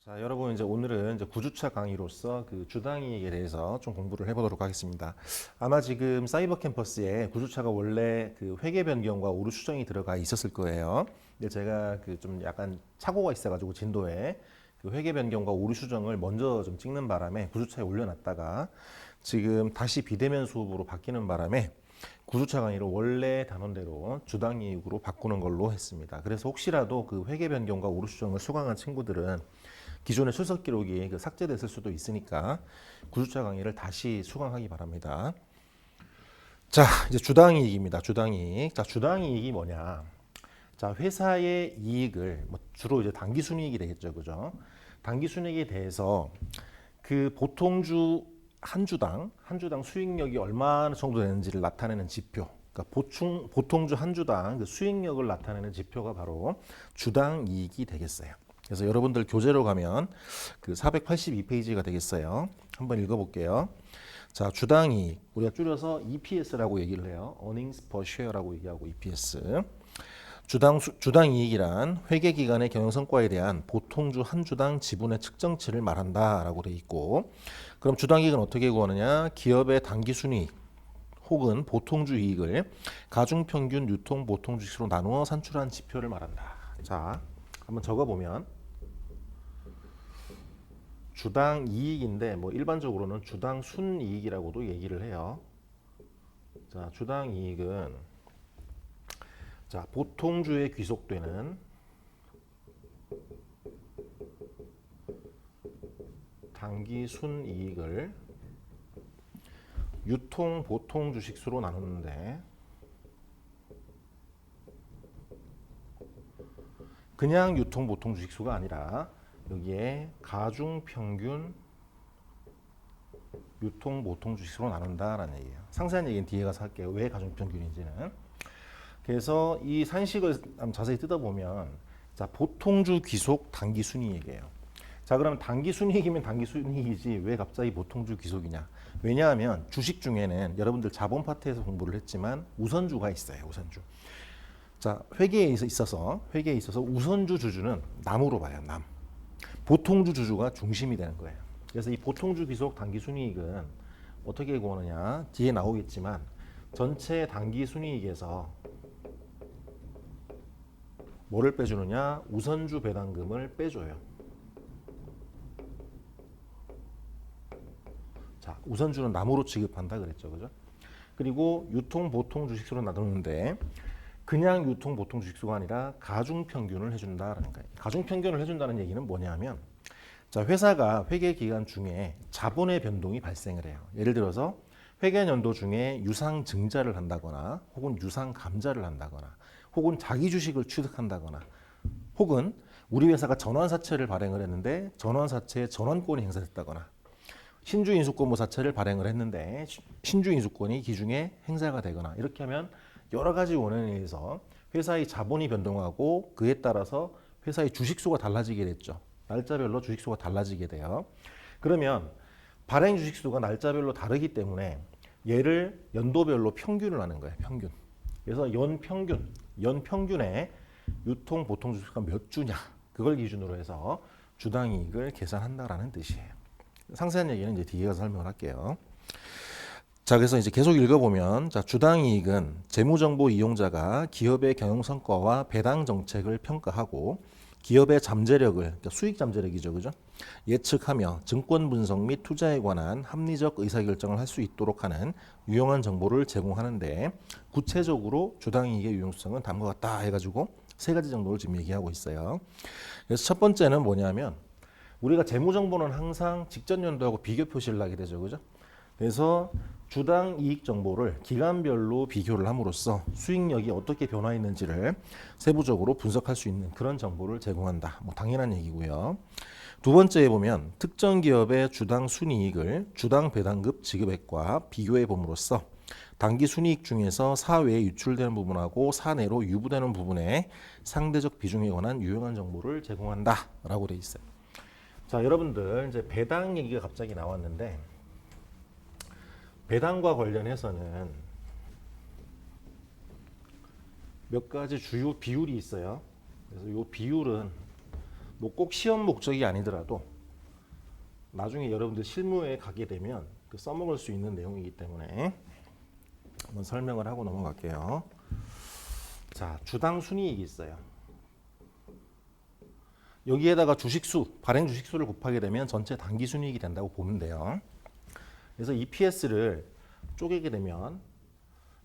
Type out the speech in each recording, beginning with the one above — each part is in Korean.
자, 여러분 이제 오늘은 이제 구주차 강의로서 그 주당이익에 대해서 좀 공부를 해보도록 하겠습니다. 아마 지금 사이버 캠퍼스에 구주차가 원래 그 회계 변경과 오류 수정이 들어가 있었을 거예요. 근데 제가 그 좀 약간 착오가 있어가지고 진도에 그 회계 변경과 오류 수정을 먼저 좀 찍는 바람에 구주차에 올려놨다가 지금 다시 비대면 수업으로 바뀌는 바람에 구주차 강의를 원래 단원대로 주당이익으로 바꾸는 걸로 했습니다. 그래서 혹시라도 그 회계 변경과 오류 수정을 수강한 친구들은 기존의 출석 기록이 삭제됐을 수도 있으니까 구주차 강의를 다시 수강하기 바랍니다. 자, 이제 주당이익입니다. 주당이익. 자, 주당이익이 뭐냐? 자, 회사의 이익을 주로 이제 단기순이익이 되겠죠, 그죠? 단기순이익에 대해서 그 보통주 한 주당 수익력이 얼마나 정도 되는지를 나타내는 지표. 그러니까 보통주 한 주당 그 수익력을 나타내는 지표가 바로 주당이익이 되겠어요. 그래서 여러분들 교재로 가면 그 482페이지가 되겠어요. 한번 읽어볼게요. 자, 주당이익 우리가 줄여서 EPS라고 얘기를 해요. Earnings per share라고 얘기하고 EPS. 주당이익이란 회계기간의 경영성과에 대한 보통주 한 주당 지분의 측정치를 말한다라고 돼 있고, 그럼 주당이익은 어떻게 구하느냐? 기업의 단기순이익 혹은 보통주 이익을 가중평균 유통 보통주식으로 나누어 산출한 지표를 말한다. 자, 한번 적어보면 주당 이익인데 뭐 일반적으로는 주당 순이익이라고도 얘기를 해요. 자, 주당 이익은 자, 보통주에 귀속되는 단기 순이익을 유통 보통 주식수로 나누는데 그냥 유통 보통 주식수가 아니라 여기에 가중 평균 유통 보통 주식수로 나눈다라는 얘기예요. 상세한 얘기는 뒤에 가서 할게요. 왜 가중 평균인지는. 그래서 이 산식을 자세히 뜯어보면 자, 보통주 귀속 단기 순이익이에요. 자, 그러면 단기 순이익이면 단기 순이익이지 왜 갑자기 보통주 귀속이냐? 왜냐하면 주식 중에는 여러분들 자본 파트에서 공부를 했지만 우선주가 있어요. 우선주. 자, 회계에 있어서 우선주 주주는 남으로 봐요. 남. 보통주 주주가 중심이 되는 거예요. 그래서 이 보통주 귀속 단기 순이익은 어떻게 구하느냐? 뒤에 나오겠지만 전체 단기 순이익에서 뭐를 빼주느냐? 우선주 배당금을 빼줘요. 자, 우선주는 남으로 취급한다 그랬죠, 그죠? 그리고 유통 보통 주식수로 나누는데 그냥 유통 보통 주식수가 아니라 가중 평균을 해준다라는 거예요. 가중 평균을 해준다는 얘기는 뭐냐면 자, 회사가 회계 기간 중에 자본의 변동이 발생을 해요. 예를 들어서 회계 연도 중에 유상 증자를 한다거나 혹은 유상 감자를 한다거나 혹은 자기 주식을 취득한다거나 혹은 우리 회사가 전환사채를 발행을 했는데 전환사채에 전환권이 행사됐다거나 신주인수권부 사채를 발행을 했는데 신주인수권이 기중에 행사가 되거나 이렇게 하면 여러 가지 원인에 의해서 회사의 자본이 변동하고 그에 따라서 회사의 주식수가 달라지게 됐죠. 날짜별로 주식수가 달라지게 돼요. 그러면 발행 주식수가 날짜별로 다르기 때문에 얘를 연도별로 평균을 하는 거예요. 평균. 그래서 연평균의 유통 보통 주식수가 몇 주냐 그걸 기준으로 해서 주당이익을 계산한다라는 뜻이에요. 상세한 얘기는 이제 뒤에 가서 설명을 할게요. 자, 그래서 이제 계속 읽어보면 자, 주당이익은 재무정보 이용자가 기업의 경영 성과와 배당 정책을 평가하고 기업의 잠재력을 그러니까 수익 잠재력이죠, 그죠? 예측하며 증권 분석 및 투자에 관한 합리적 의사결정을 할 수 있도록 하는 유용한 정보를 제공하는데 구체적으로 주당이익의 유용성은 다음과 같다 해가지고 세 가지 정도를 지금 얘기하고 있어요. 그래서 첫 번째는 뭐냐면 우리가 재무 정보는 항상 직전 연도하고 비교 표시를 하게 되죠, 그죠? 그래서 주당 이익 정보를 기간별로 비교를 함으로써 수익력이 어떻게 변화했는지를 세부적으로 분석할 수 있는 그런 정보를 제공한다. 뭐 당연한 얘기고요. 두 번째에 보면 특정 기업의 주당 순이익을 주당 배당급 지급액과 비교해 봄으로써 단기 순이익 중에서 사외에 유출되는 부분하고 사내로 유부되는 부분의 상대적 비중에 관한 유용한 정보를 제공한다라고 돼 있어요. 자, 여러분들 이제 배당 얘기가 갑자기 나왔는데 배당과 관련해서는 몇 가지 주요 비율이 있어요. 그래서 이 비율은 뭐 꼭 시험 목적이 아니더라도 나중에 여러분들 실무에 가게 되면 그 써먹을 수 있는 내용이기 때문에 한번 설명을 하고 넘어갈게요. 자, 주당 순이익이 있어요. 여기에다가 주식수, 발행 주식수를 곱하게 되면 전체 당기 순이익이 된다고 보면 돼요. 그래서 EPS를 쪼개게 되면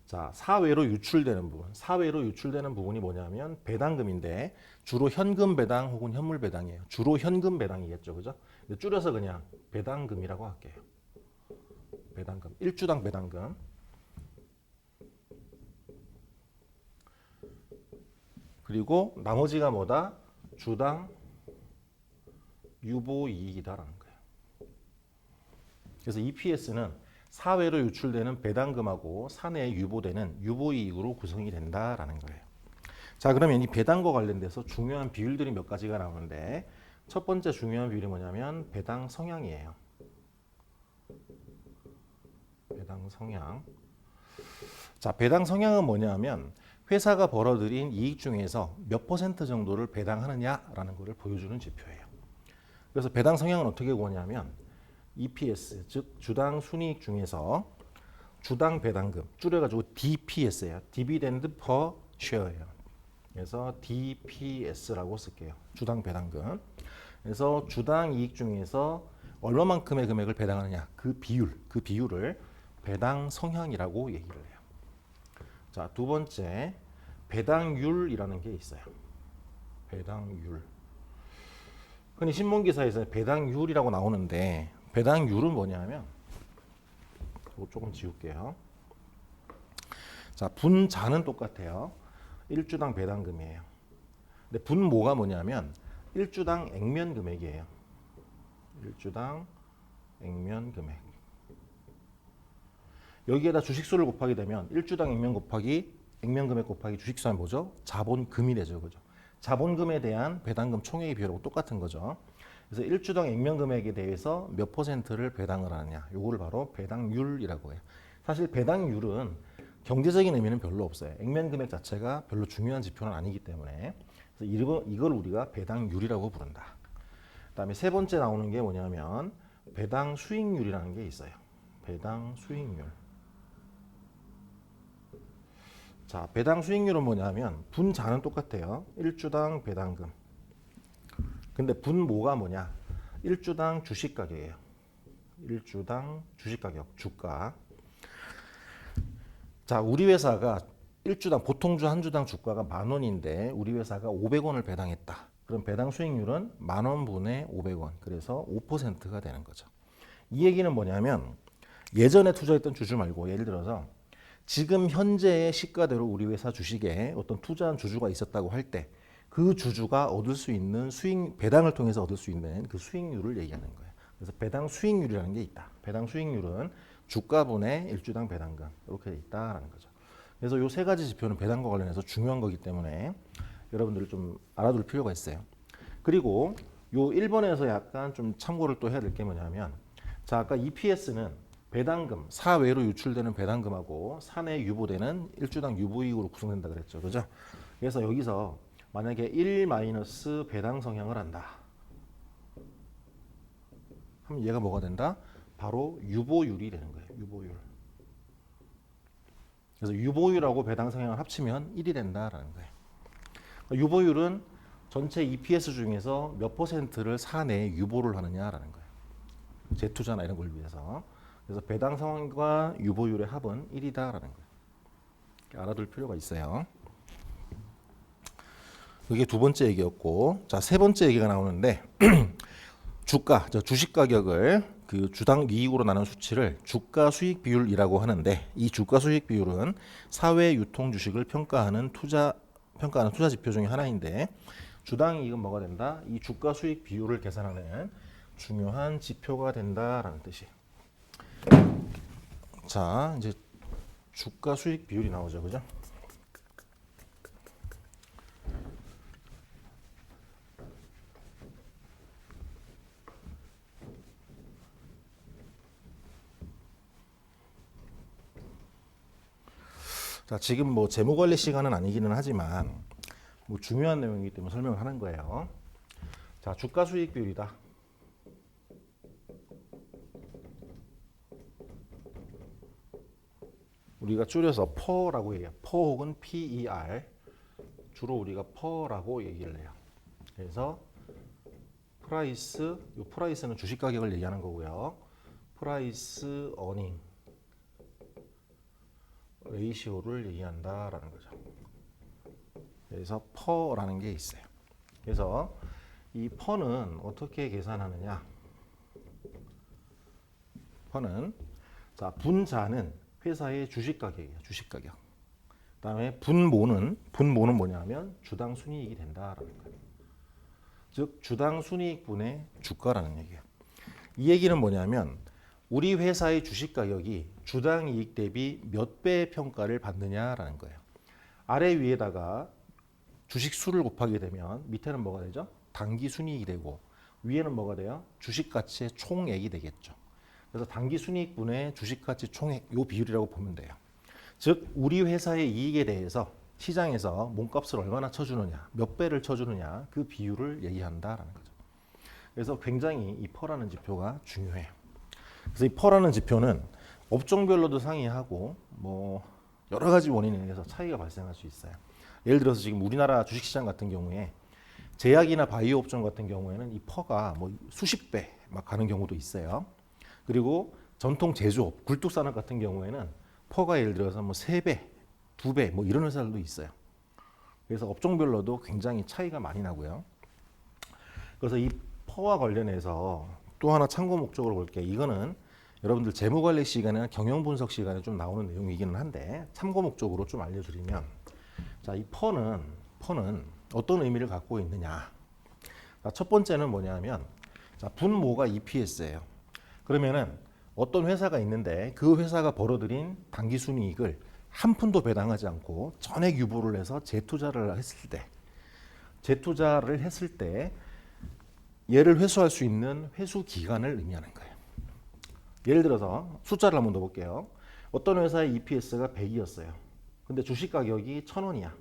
자, 사외로 유출되는 부분. 사외로 유출되는 부분이 뭐냐면 배당금인데 주로 현금 배당 혹은 현물 배당이에요. 주로 현금 배당이겠죠. 그죠? 줄여서 그냥 배당금이라고 할게요. 배당금. 1주당 배당금. 그리고 나머지가 뭐다? 주당 유보이익이다라는 거예요. 그래서 EPS는 사회로 유출되는 배당금하고 사내에 유보되는 유보이익으로 구성이 된다라는 거예요. 자, 그러면 이 배당과 관련돼서 중요한 비율들이 몇 가지가 나오는데 첫 번째 중요한 비율이 뭐냐면 배당 성향이에요. 배당 성향. 자, 배당 성향은 뭐냐면 회사가 벌어들인 이익 중에서 몇 퍼센트 정도를 배당하느냐라는 것을 보여주는 지표예요. 그래서 배당 성향은 어떻게 구하냐면 EPS, 즉 주당 순이익 중에서 주당 배당금, 줄여가지고 DPS예요. 디비덴드 퍼 쉐어예요. 그래서 DPS라고 쓸게요. 주당 배당금. 그래서 주당 이익 중에서 얼마만큼의 금액을 배당하느냐, 그 비율을 배당 성향이라고 얘기를 해요. 자, 두 번째 배당률이라는 게 있어요. 배당률. 흔히 신문 기사에서 배당률이라고 나오는데 배당률은 뭐냐면 이거 조금 지울게요. 자, 분자는 똑같아요. 1주당 배당금이에요. 근데 분모가 뭐냐면 1주당 액면 금액이에요. 1주당 액면 금액. 여기에다 주식수를 곱하게 되면 1주당 액면 곱하기 액면 금액 곱하기 주식수 하면 뭐죠? 자본금이 되죠. 그죠? 자본금에 대한 배당금 총액의 비율하고 똑같은 거죠. 그래서 1주당 액면 금액에 대해서 몇 퍼센트를 배당을 하느냐. 요거를 바로 배당률이라고 해요. 사실 배당률은 경제적인 의미는 별로 없어요. 액면 금액 자체가 별로 중요한 지표는 아니기 때문에 그래서 이걸 우리가 배당률이라고 부른다. 그다음에 세 번째 나오는 게 뭐냐면 배당 수익률이라는 게 있어요. 배당 수익률. 자, 배당 수익률은 뭐냐면 분자는 똑같아요. 1주당 배당금. 근데 분모가 뭐냐? 1주당 주식 가격이에요. 1주당 주식 가격, 주가. 자, 우리 회사가 1주당 보통주 한 주당 주가가 10,000원인데 우리 회사가 500원을 배당했다. 그럼 배당 수익률은 10,000원분의 500원. 그래서 5%가 되는 거죠. 이 얘기는 뭐냐면 예전에 투자했던 주주 말고 예를 들어서 지금 현재의 시가대로 우리 회사 주식에 어떤 투자한 주주가 있었다고 할 때 그 주주가 얻을 수 있는 수익, 배당을 통해서 얻을 수 있는 그 수익률을 얘기하는 거예요. 그래서 배당 수익률이라는 게 있다. 배당 수익률은 주가분의 1주당 배당금 이렇게 돼 있다라는 거죠. 그래서 이 세 가지 지표는 배당과 관련해서 중요한 거기 때문에 여러분들 좀 알아둘 필요가 있어요. 그리고 요 1번에서 약간 좀 참고를 또 해야 될 게 뭐냐면 자, 아까 EPS는 배당금, 사외로 유출되는 배당금하고 사내에 유보되는 1주당 유보이익으로 구성된다 그랬죠. 그죠? 그래서 여기서 만약에 1 마이너스 배당 성향을 한다. 그럼 얘가 뭐가 된다? 바로 유보율이 되는 거예요. 유보율. 그래서 유보율하고 배당 성향을 합치면 1이 된다라는 거예요. 유보율은 전체 EPS 중에서 몇 퍼센트를 사내에 유보를 하느냐라는 거예요. 재투자나 이런 걸 위해서. 그래서 배당 성향과 유보율의 합은 1이다라는 거예요. 알아둘 필요가 있어요. 이게 두 번째 얘기였고, 자, 세 번째 얘기가 나오는데 주가, 주식 가격을 그 주당 이익으로 나눈 수치를 주가 수익 비율이라고 하는데 이 주가 수익 비율은 사회 유통 주식을 평가하는 투자 지표 중에 하나인데 주당 이익은 뭐가 된다? 이 주가 수익 비율을 계산하는 중요한 지표가 된다라는 뜻이에요. 자, 이제 주가 수익 비율이 나오죠, 그죠? 자, 지금 뭐 재무관리 시간은 아니기는 하지만 뭐 중요한 내용이기 때문에 설명을 하는 거예요. 자, 주가 수익 비율이다. 우리가 줄여서 퍼라고 얘기해요. 퍼 혹은 PER. 주로 우리가 퍼라고 얘기를 해요. 그래서 프라이스, 이 프라이스는 주식 가격을 얘기하는 거고요. 프라이스 어닝 레이시오를 얘기한다라는 거죠. 그래서 퍼라는 게 있어요. 그래서 이 퍼는 어떻게 계산하느냐? 퍼는 자, 분자는 회사의 주식 가격이에요. 주식 가격. 그다음에 분모는 뭐냐면 주당 순이익이 된다라는 거예요. 즉 주당 순이익분의 주가라는 얘기예요. 이 얘기는 뭐냐면 우리 회사의 주식 가격이 주당 이익 대비 몇 배의 평가를 받느냐라는 거예요. 아래 위에다가 주식 수를 곱하게 되면 밑에는 뭐가 되죠? 당기 순이익이 되고 위에는 뭐가 돼요? 주식 가치의 총액이 되겠죠. 그래서 당기 순이익분의 주식 가치 총액 요 비율이라고 보면 돼요. 즉 우리 회사의 이익에 대해서 시장에서 몸값을 얼마나 쳐주느냐, 몇 배를 쳐주느냐 그 비율을 얘기한다라는 거죠. 그래서 굉장히 이 퍼라는 지표가 중요해요. 그래서 이 퍼라는 지표는 업종별로도 상이하고 뭐 여러 가지 원인에 의해서 차이가 발생할 수 있어요. 예를 들어서 지금 우리나라 주식시장 같은 경우에 제약이나 바이오 업종 같은 경우에는 이 퍼가 뭐 수십 배 막 가는 경우도 있어요. 그리고 전통 제조업, 굴뚝산업 같은 경우에는 퍼가 예를 들어서 뭐 3배, 2배 뭐 이런 회사들도 있어요. 그래서 업종별로도 굉장히 차이가 많이 나고요. 그래서 이 퍼와 관련해서 또 하나 참고 목적으로 볼게요. 이거는 여러분들 재무관리 시간이나 경영분석 시간에 좀 나오는 내용이기는 한데 참고 목적으로 좀 알려드리면 자, 이 퍼는 어떤 의미를 갖고 있느냐. 자, 첫 번째는 뭐냐면 자, 분모가 EPS예요. 그러면은 어떤 회사가 있는데 그 회사가 벌어들인 당기순이익을 한 푼도 배당하지 않고 전액 유보를 해서 재투자를 했을 때 얘를 회수할 수 있는 회수 기간을 의미하는 거예요. 예를 들어서 숫자를 한번 더 볼게요. 어떤 회사의 EPS가 100이었어요. 근데 주식 가격이 1,000원이야.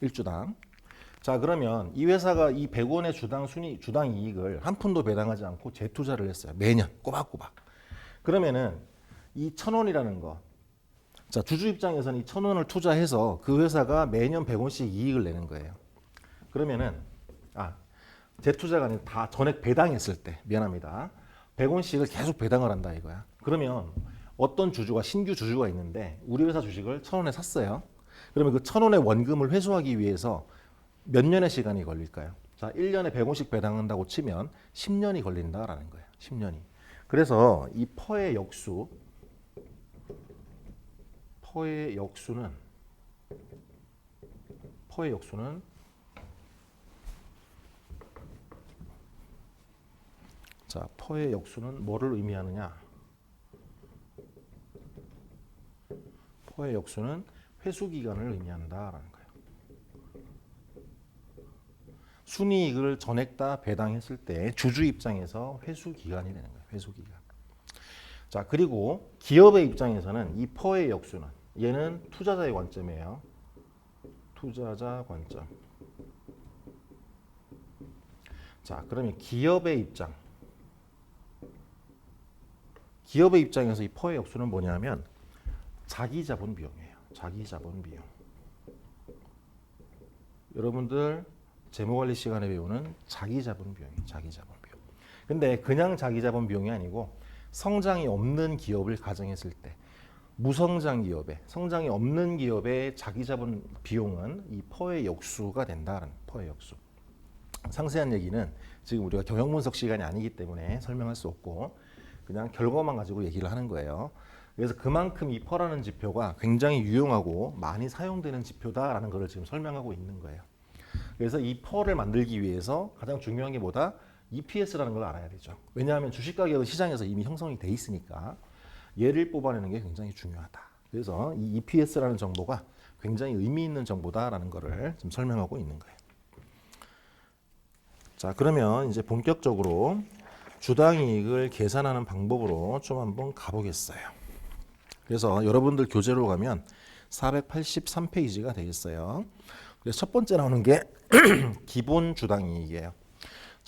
1주당. 자, 그러면 이 회사가 이 100원의 주당 이익을 한 푼도 배당하지 않고 재투자를 했어요. 매년 꼬박꼬박. 그러면은 이 1,000원이라는 거. 자, 주주 입장에서는 이 1,000원을 투자해서 그 회사가 매년 100원씩 이익을 내는 거예요. 그러면은 재투자가 아니라 다 전액 배당했을 때, 미안합니다. 100원씩을 계속 배당을 한다 이거야. 그러면 어떤 주주가 신규 주주가 있는데 우리 회사 주식을 1,000원에 샀어요. 그러면 그 1,000원의 원금을 회수하기 위해서 몇 년의 시간이 걸릴까요? 자, 1년에 100원씩 배당한다고 치면 10년이 걸린다라는 거예요. 10년이. 그래서 이 퍼의 역수는 자, 퍼의 역수는 뭐를 의미하느냐? 퍼의 역수는 회수 기간을 의미한다라는 거예요. 순이익을 전액 다 배당했을 때 주주 입장에서 회수 기간이 되는 거예요. 회수 기간. 자, 그리고 기업의 입장에서는 이 퍼의 역수는 얘는 투자자의 관점이에요. 투자자 관점. 자, 그러면 기업의 입장에서 이 퍼의 역수는 뭐냐면 자기 자본 비용이에요. 자기 자본 비용. 여러분들 재무관리 시간에 배우는 자기 자본 비용이에요. 자기 자본 비용. 근데 그냥 자기 자본 비용이 아니고 성장이 없는 기업을 가정했을 때 무성장 기업에 성장이 없는 기업의 자기 자본 비용은 이 퍼의 역수가 된다는 퍼의 역수. 상세한 얘기는 지금 우리가 경영 분석 시간이 아니기 때문에 설명할 수 없고 그냥 결과만 가지고 얘기를 하는 거예요. 그래서 그만큼 이 퍼라는 지표가 굉장히 유용하고 많이 사용되는 지표다라는 것을 지금 설명하고 있는 거예요. 그래서 이 퍼를 만들기 위해서 가장 중요한 게 뭐다? EPS라는 걸 알아야 되죠. 왜냐하면 주식 가격은 시장에서 이미 형성이 돼 있으니까 얘를 뽑아내는 게 굉장히 중요하다. 그래서 이 EPS라는 정보가 굉장히 의미 있는 정보다라는 것을 지금 설명하고 있는 거예요. 자, 그러면 이제 본격적으로 주당이익을 계산하는 방법으로 좀 한번 가보겠어요. 그래서 여러분들 교재로 가면 483페이지가 되겠어요. 그래서 첫 번째 나오는 게 기본 주당이익이에요.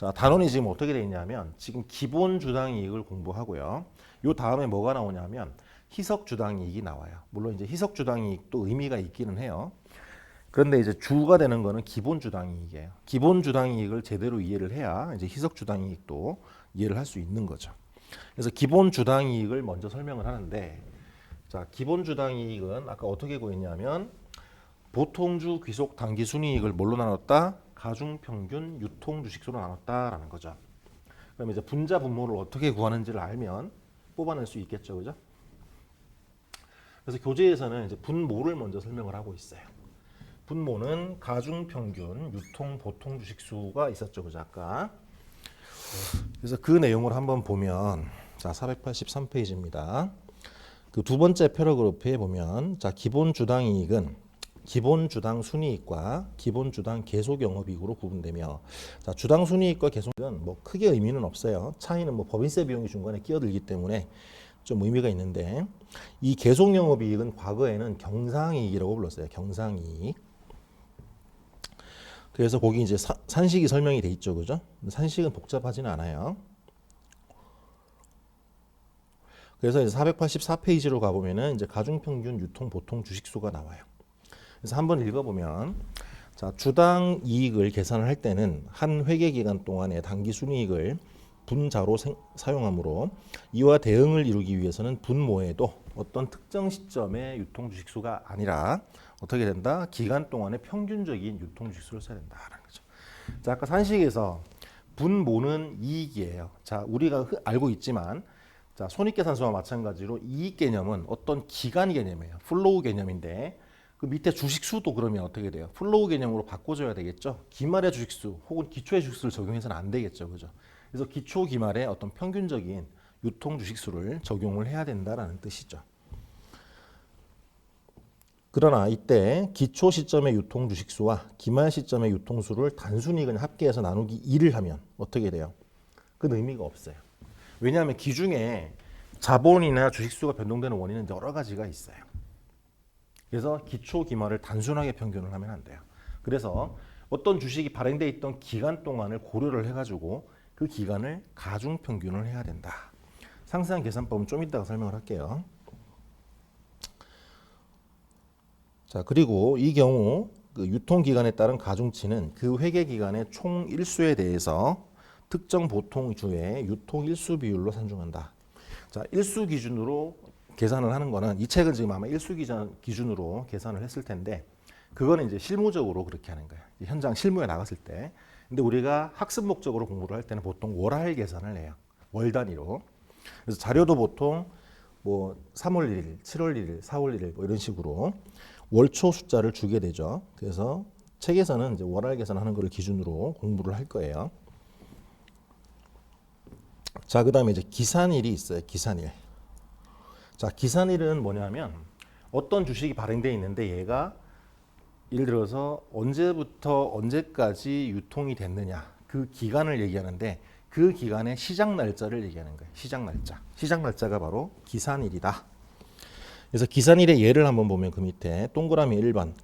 자, 단원이 지금 어떻게 되어 있냐면 지금 기본 주당 이익을 공부하고요. 요 다음에 뭐가 나오냐면 희석 주당 이익이 나와요. 물론 이제 희석 주당 이익도 의미가 있기는 해요. 그런데 이제 주가 되는 거는 기본 주당 이익이에요. 기본 주당 이익을 제대로 이해를 해야 이제 희석 주당 이익도 이해를 할 수 있는 거죠. 그래서 기본 주당 이익을 먼저 설명을 하는데, 자, 기본 주당 이익은 아까 어떻게 구했냐면 보통주, 귀속, 단기 순이익을 뭘로 나눴다? 가중, 평균, 유통, 주식수로 나눴다라는 거죠. 그럼 이제 분자 분모를 어떻게 구하는지를 알면 뽑아낼 수 있겠죠, 그죠? 그래서 교재에서는 이제 분모를 먼저 설명을 하고 있어요. 분모는 가중, 평균, 유통, 보통, 주식수가 있었죠, 그죠, 아까. 그래서 그 내용을 한번 보면, 자, 483페이지입니다. 그 두 번째 패러그래프에 보면, 자, 기본 주당 이익은 기본 주당 순이익과 기본 주당 계속 영업이익으로 구분되며, 자, 주당 순이익과 계속은 뭐 크게 의미는 없어요. 차이는 뭐 법인세 비용이 중간에 끼어들기 때문에 좀 의미가 있는데, 이 계속 영업이익은 과거에는 경상이익이라고 불렀어요. 경상이익. 그래서 거기 이제 산식이 설명이 돼 있죠, 그죠? 산식은 복잡하지는 않아요. 그래서 이제 484페이지로 가보면은 이제 가중평균, 유통, 보통, 주식수가 나와요. 그래서 한번 읽어보면, 자, 주당 이익을 계산을 할 때는 한 회계 기간 동안의 단기 순이익을 분자로 사용하므로 이와 대응을 이루기 위해서는 분모에도 어떤 특정 시점의 유통 주식수가 아니라 어떻게 된다? 기간 동안의 평균적인 유통 주식수를 써야 된다라는 거죠. 자, 아까 산식에서 분모는 이익이에요. 자, 우리가 알고 있지만, 자, 손익계산서와 마찬가지로 이익 개념은 어떤 기간 개념이에요. 플로우 개념인데, 그 밑에 주식수도 그러면 어떻게 돼요? 플로우 개념으로 바꿔줘야 되겠죠. 기말의 주식수 혹은 기초의 주식수를 적용해서는 안 되겠죠, 그죠? 그래서 기초 기말에 어떤 평균적인 유통 주식수를 적용을 해야 된다라는 뜻이죠. 그러나 이때 기초 시점의 유통 주식수와 기말 시점의 유통수를 단순히 그냥 합계해서 나누기 2를 하면 어떻게 돼요? 그건 의미가 없어요. 왜냐하면 기중에 자본이나 주식수가 변동되는 원인은 여러 가지가 있어요. 그래서 기초 기말을 단순하게 평균을 하면 안 돼요. 그래서 어떤 주식이 발행돼 있던 기간 동안을 고려를 해가지고 그 기간을 가중 평균을 해야 된다. 상세한 계산법은 좀 이따가 설명을 할게요. 자, 그리고 이 경우 그 유통 기간에 따른 가중치는 그 회계 기간의 총 일수에 대해서 특정 보통 주의 유통 일수 비율로 산정한다. 자, 일수 기준으로 계산을 하는 거는 이 책은 지금 아마 일수 기준으로 계산을 했을 텐데, 그거는 이제 실무적으로 그렇게 하는 거예요. 현장 실무에 나갔을 때. 근데 우리가 학습 목적으로 공부를 할 때는 보통 월할 계산을 해요. 월 단위로. 그래서 자료도 보통 뭐 3월 1일, 7월 1일, 4월 1일 뭐 이런 식으로 월초 숫자를 주게 되죠. 그래서 책에서는 이제 월할 계산하는 거를 기준으로 공부를 할 거예요. 자, 그다음에 이제 기산일이 있어요. 기산일. 자, 기산일은 뭐냐면 어떤 주식이 발행돼 있는데 얘가 예를 들어서 언제부터 언제까지 유통이 됐느냐, 그 기간을 얘기하는데 그 기간의 시작 날짜를 얘기하는 거예요. 시작 날짜. 시작 날짜가 바로 기산일이다. 그래서 기산일의 예를 한번 보면 그 밑에 동그라미 1번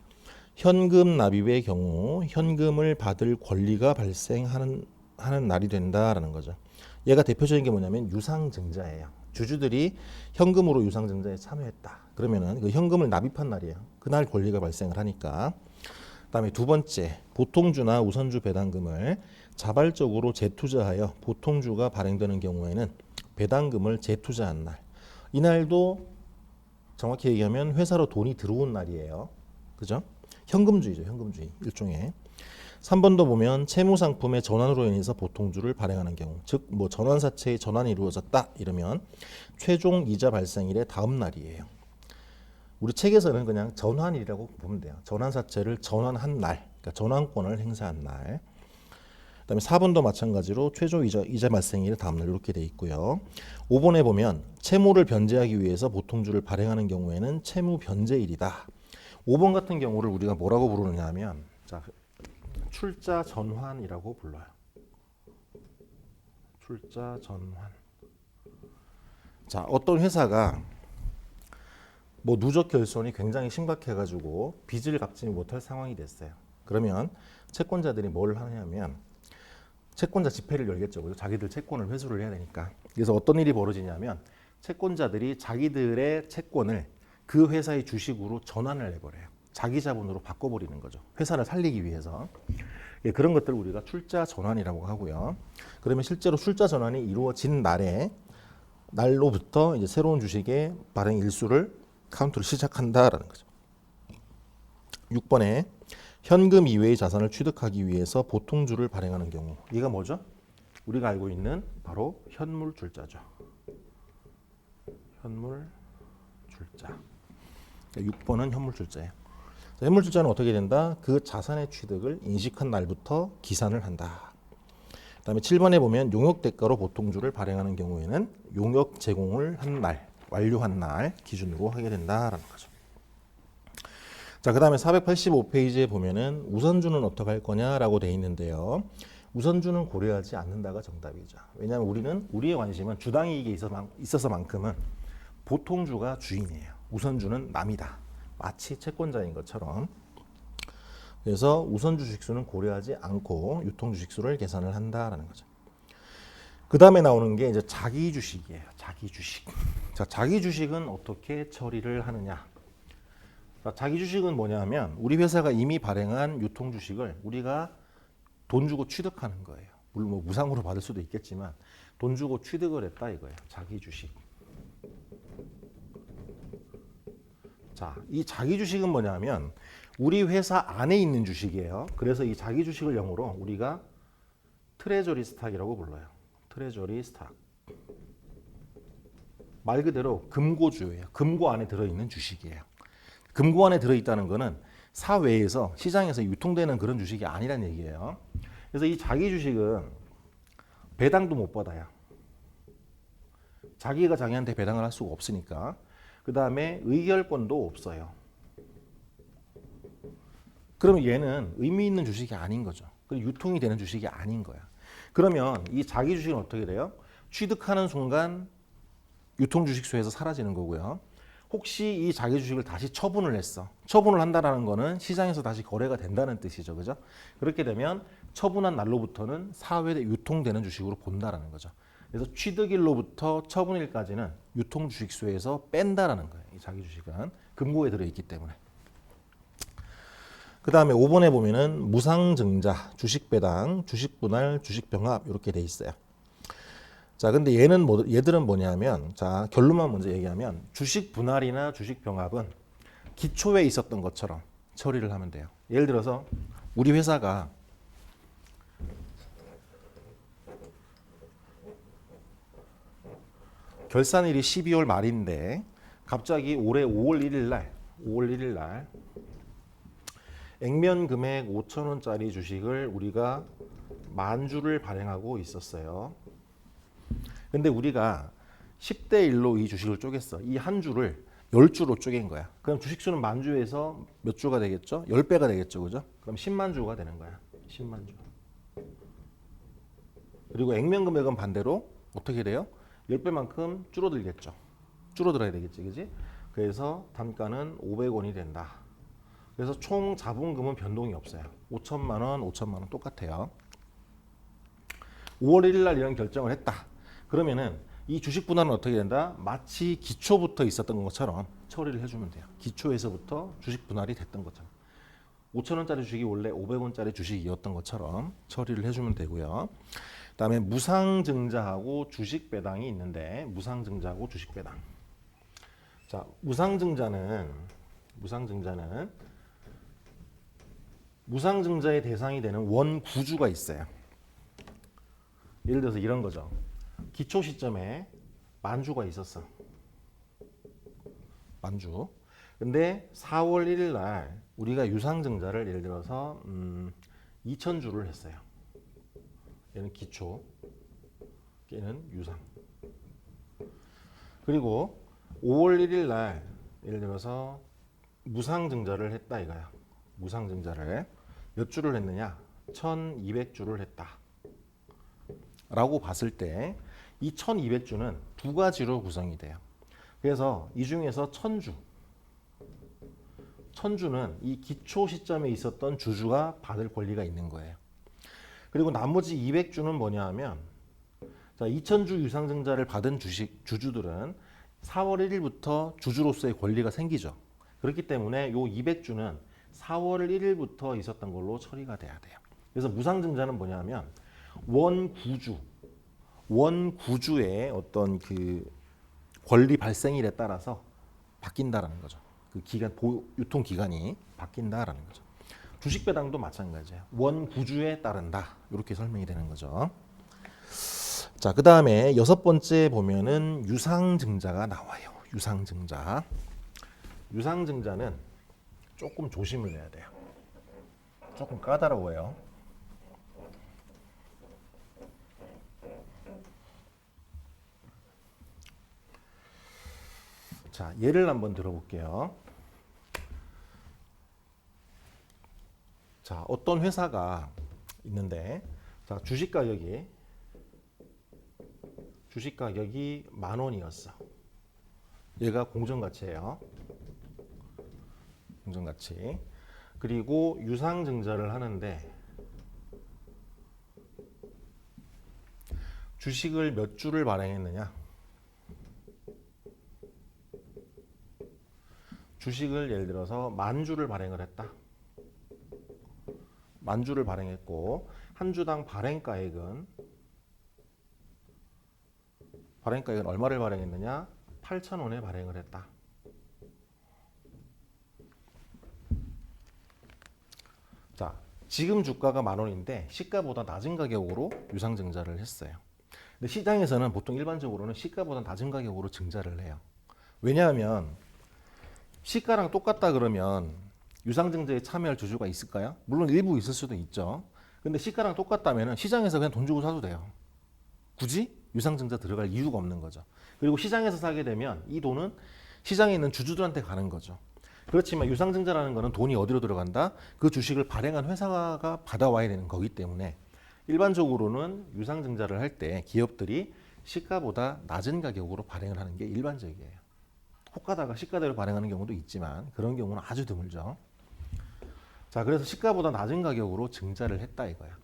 현금 납입의 경우 현금을 받을 권리가 발생하는 날이 된다라는 거죠. 얘가 대표적인 게 뭐냐면 유상증자예요. 주주들이 현금으로 유상증자에 참여했다. 그러면은 그 현금을 납입한 날이에요. 그날 권리가 발생을 하니까. 그다음에 두 번째, 보통주나 우선주 배당금을 자발적으로 재투자하여 보통주가 발행되는 경우에는 배당금을 재투자한 날. 이날도 정확히 얘기하면 회사로 돈이 들어온 날이에요. 그죠? 현금주의죠. 현금주의 일종의. 3번도 보면 채무상품의 전환으로 인해서 보통주를 발행하는 경우, 즉 뭐 전환사채의 전환이 이루어졌다 이러면 최종 이자 발생일의 다음 날이에요. 우리 책에서는 그냥 전환일이라고 보면 돼요. 전환사채를 전환한 날, 그러니까 전환권을 행사한 날. 그다음에 4번도 마찬가지로 최종 이자 발생일의 다음 날 이렇게 돼 있고요. 5번에 보면 채무를 변제하기 위해서 보통주를 발행하는 경우에는 채무 변제일이다. 5번 같은 경우를 우리가 뭐라고 부르느냐 하면, 자, 출자 전환이라고 불러요. 출자 전환. 자, 어떤 회사가 뭐 누적 결손이 굉장히 심각해가지고 빚을 갚지 못할 상황이 됐어요. 그러면 채권자들이 뭘 하냐면 채권자 집회를 열겠죠. 그죠? 자기들 채권을 회수를 해야 되니까. 그래서 어떤 일이 벌어지냐면 채권자들이 자기들의 채권을 그 회사의 주식으로 전환을 해버려요. 자기 자본으로 바꿔버리는 거죠. 회사를 살리기 위해서. 예, 그런 것들을 우리가 출자 전환이라고 하고요. 그러면 실제로 출자 전환이 이루어진 날로부터 이제 새로운 주식의 발행 일수를 카운트를 시작한다라는 거죠. 6번에 현금 이외의 자산을 취득하기 위해서 보통주를 발행하는 경우. 이가 뭐죠? 우리가 알고 있는 바로 현물출자죠. 현물출자. 6번은 현물출자예요. 현물출자는 어떻게 된다? 그 자산의 취득을 인식한 날부터 기산을 한다. 그다음에 7번에 보면 용역 대가로 보통주를 발행하는 경우에는 용역 제공을 한 날, 완료한 날 기준으로 하게 된다라는 거죠. 자, 그다음에 485페이지에 보면은 우선주는 어떻게 할 거냐라고 돼 있는데요. 우선주는 고려하지 않는다가 정답이죠. 왜냐하면 우리의 관심은 주당이익에 있어서만큼은 보통주가 주인이에요. 우선주는 남이다. 마치 채권자인 것처럼. 그래서 우선 주식수는 고려하지 않고 유통 주식수를 계산을 한다라는 거죠. 그 다음에 나오는 게 이제 자기 주식이에요. 자기 주식. 자, 자기 주식은 어떻게 처리를 하느냐? 자, 자기 주식은 뭐냐면 우리 회사가 이미 발행한 유통 주식을 우리가 돈 주고 취득하는 거예요. 물론 뭐 무상으로 받을 수도 있겠지만 돈 주고 취득을 했다 이거예요. 자기 주식. 자, 이 자기 주식은 뭐냐면 우리 회사 안에 있는 주식이에요. 그래서 이 자기 주식을 영어로 우리가 트레저리 스탁이라고 불러요. 트레저리 스탁. 말 그대로 금고주예요. 금고 안에 들어있는 주식이에요. 금고 안에 들어있다는 거는 사회에서 시장에서 유통되는 그런 주식이 아니란 얘기예요. 그래서 이 자기 주식은 배당도 못 받아요. 자기가 자기한테 배당을 할 수가 없으니까. 그 다음에 의결권도 없어요. 그러면 얘는 의미 있는 주식이 아닌 거죠. 그리고 유통이 되는 주식이 아닌 거야. 그러면 이 자기 주식은 어떻게 돼요? 취득하는 순간 유통 주식수에서 사라지는 거고요. 혹시 이 자기 주식을 다시 처분을 했어. 처분을 한다는 거는 시장에서 다시 거래가 된다는 뜻이죠. 그죠? 그렇게 되면 처분한 날로부터는 사회에 유통되는 주식으로 본다라는 거죠. 그래서 취득일로부터 처분일까지는 유통 주식수에서 뺀다라는 거예요. 이 자기 주식은 금고에 들어있기 때문에. 그 다음에 5번에 보면은 무상증자, 주식배당, 주식분할, 주식병합 이렇게 돼 있어요. 자, 근데 얘들은 뭐냐면, 자, 결론만 먼저 얘기하면 주식분할이나 주식병합은 기초에 있었던 것처럼 처리를 하면 돼요. 예를 들어서 우리 회사가 결산일이 12월 말인데 갑자기 올해 5월 1일 날 액면 금액 5,000원짜리 주식을 우리가 10,000주를 발행하고 있었어요. 근데 우리가 10대 1로 이 주식을 쪼갰어. 이 한 주를 10주로 쪼갠 거야. 그럼 주식수는 10,000주에서 몇 주가 되겠죠? 10배가 되겠죠. 그죠? 그럼 10만 주가 되는 거야. 10만 주. 그리고 액면 금액은 반대로 어떻게 돼요? 10배만큼 줄어들겠죠. 줄어들어야 되겠지. 그지? 그래서 단가는 500원이 된다. 그래서 총 자본금은 변동이 없어요. 5천만 원, 5천만 원 똑같아요. 5월 1일 날 이런 결정을 했다. 그러면은 이 주식 분할은 어떻게 된다? 마치 기초부터 있었던 것처럼 처리를 해주면 돼요. 기초에서부터 주식 분할이 됐던 것처럼. 5,000원짜리 주식이 원래 500원짜리 주식이었던 것처럼 처리를 해주면 되고요. 그다음에 무상증자하고 주식배당이 있는데 무상증자하고 주식배당. 자, 무상증자의 대상이 되는 원구주가 있어요. 예를 들어서 이런 거죠. 기초 시점에 10,000주가 있었어. 10,000주. 근데 4월 1일 날 우리가 유상증자를 예를 들어서 2,000주를 했어요. 얘는 기초, 얘는 유상. 그리고 5월 1일 날 예를 들어서 무상증자를 했다 이거야. 무상증자를 몇 주를 했느냐? 1,200주를 했다. 라고 봤을 때 이 1,200주는 두 가지로 구성이 돼요. 그래서 이 중에서 1,000주는 이 기초 시점에 있었던 주주가 받을 권리가 있는 거예요. 그리고 나머지 200주는 뭐냐 하면 자, 2000주 유상증자를 받은 주주들은 4월 1일부터 주주로서의 권리가 생기죠. 그렇기 때문에 요 200주는 4월 1일부터 있었던 걸로 처리가 돼야 돼요. 그래서 무상증자는 뭐냐면 원구주의 어떤 그 권리 발생일에 따라서 바뀐다라는 거죠. 그 기간 유통 기간이 바뀐다라는 거죠. 주식 배당도 마찬가지예요. 원구주에 따른다. 이렇게 설명이 되는 거죠. 자, 그다음에 6번째 보면은 유상증자가 나와요. 유상증자. 유상증자는 조금 조심을 해야 돼요. 조금 까다로워요. 자, 예를 한번 들어볼게요. 자, 어떤 회사가 있는데, 자, 주식 가격이 10,000원이었어. 얘가 공정가치예요. 공정가치. 그리고 유상증자를 하는데 주식을 몇 주를 발행했느냐? 주식을 예를 들어서 10,000주를 발행을 했다. 10,000주를 발행했고 한 주당 발행가액은 얼마를 발행했느냐? 8,000원에 발행을 했다. 자, 지금 주가가 10,000원인데 시가보다 낮은 가격으로 유상증자를 했어요. 근데 시장에서는 보통 일반적으로는 시가보다 낮은 가격으로 증자를 해요. 왜냐하면 시가랑 똑같다 그러면 유상증자에 참여할 주주가 있을까요? 물론 일부 있을 수도 있죠. 근데 시가랑 똑같다면 시장에서 그냥 돈 주고 사도 돼요. 굳이 유상증자 들어갈 이유가 없는 거죠. 그리고 시장에서 사게 되면 이 돈은 시장에 있는 주주들한테 가는 거죠. 그렇지만 유상증자라는 거는 돈이 어디로 들어간다? 그 주식을 발행한 회사가 받아와야 되는 거기 때문에 일반적으로는 유상증자를 할 때 기업들이 시가보다 낮은 가격으로 발행을 하는 게 일반적이에요. 혹 가다가 시가대로 발행하는 경우도 있지만 그런 경우는 아주 드물죠. 자, 그래서 시가보다 낮은 가격으로 증자를 했다 이거야.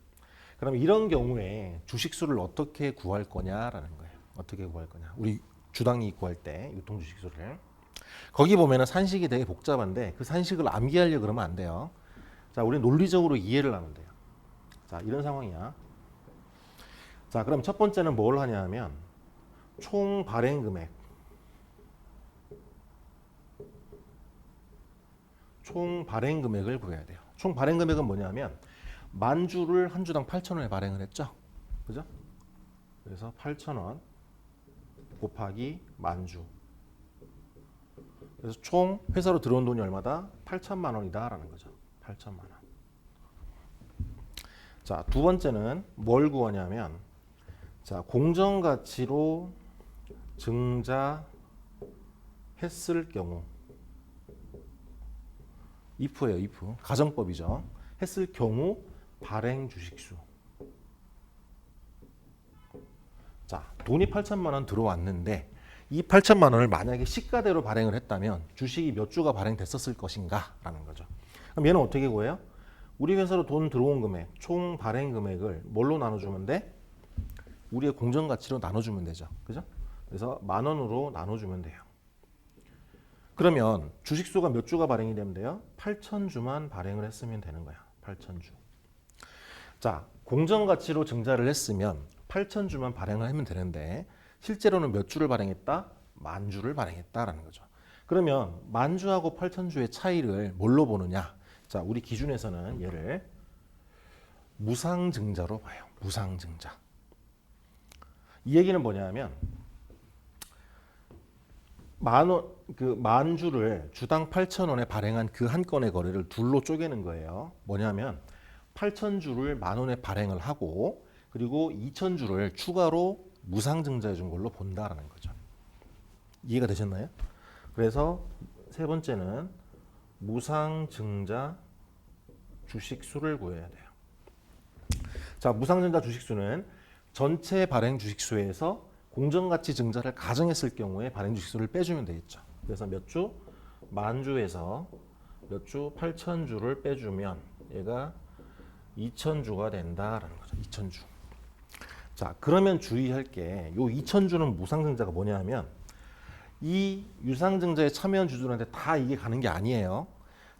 그럼 이런 경우에 주식수를 어떻게 구할 거냐라는 거예요. 어떻게 구할 거냐. 우리 주당이익 구할 때 유통 주식수를. 거기 보면은 산식이 되게 복잡한데 그 산식을 암기하려고 그러면 안 돼요. 자, 우리 논리적으로 이해를 하면 돼요. 자, 이런 상황이야. 자, 그럼 첫 번째는 뭘 하냐면 총 발행 금액. 총 발행 금액을 구해야 돼요. 총 발행 금액은 뭐냐면 10,000주를 한 주당 8,000원에 발행을 했죠. 그죠? 그래서 8,000원 곱하기 10,000주. 그래서 총 회사로 들어온 돈이 얼마다? 8천만 원이다라는 거죠. 8천만 원. 자, 두 번째는 뭘 구하냐면 자, 공정가치로 증자했을 경우 if예요, if. 가정법이죠. 했을 경우 발행 주식수. 자, 돈이 8천만 원 들어왔는데 이 8천만 원을 만약에 시가대로 발행을 했다면 주식이 몇 주가 발행됐었을 것인가 라는 거죠. 그럼 얘는 어떻게 구해요? 우리 회사로 돈 들어온 금액, 총 발행 금액을 뭘로 나눠주면 돼? 우리의 공정가치로 나눠주면 되죠. 그죠? 그래서 10,000원으로 나눠주면 돼요. 그러면 주식수가 몇 주가 발행이 되면 돼요? 8,000주만 발행을 했으면 되는 거야. 8,000주. 자, 공정가치로 증자를 했으면 8,000주만 발행을 하면 되는데 실제로는 몇 주를 발행했다? 10,000주를 발행했다라는 거죠. 그러면 10,000주하고 8,000주의 차이를 뭘로 보느냐? 자, 우리 기준에서는 얘를 무상증자로 봐요. 무상증자. 이 얘기는 뭐냐면 10,000주를 주당 8,000원에 발행한 그 한 건의 거래를 둘로 쪼개는 거예요. 뭐냐면 8,000주를 10,000원에 발행을 하고 그리고 2,000주를 추가로 무상증자해 준 걸로 본다라는 거죠. 이해가 되셨나요? 그래서 세 번째는 무상증자 주식수를 구해야 돼요. 자, 무상증자 주식수는 전체 발행 주식수에서 공정가치 증자를 가정했을 경우에 발행 주식수를 빼주면 되겠죠. 그래서 몇 주? 10,000주에서 몇 주? 8,000주를 빼주면 얘가 2000주가 된다라는 거죠. 2000주. 자, 그러면 주의할 게 요 2000주는 무상증자가 뭐냐 하면 이 유상증자에 참여한 주주들한테 다 이게 가는 게 아니에요.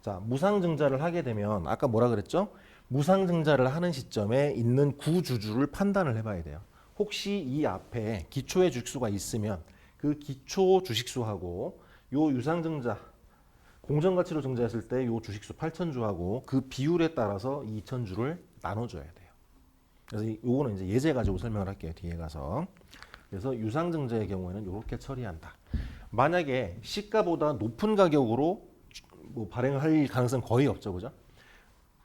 자, 무상증자를 하게 되면 아까 뭐라 그랬죠? 무상증자를 하는 시점에 있는 구주주를 판단을 해봐야 돼요. 혹시 이 앞에 기초의 주식수가 있으면 그 기초 주식수하고 요 유상증자 공정가치로 증자했을 때 요 주식수 8,000주하고 그 비율에 따라서 2,000주를 나눠줘야 돼요. 그래서 요거는 이제 예제 가지고 설명을 할게요. 뒤에 가서. 그래서 유상증자의 경우에는 이렇게 처리한다. 만약에 시가보다 높은 가격으로 뭐 발행을 할 가능성 거의 없죠, 그죠?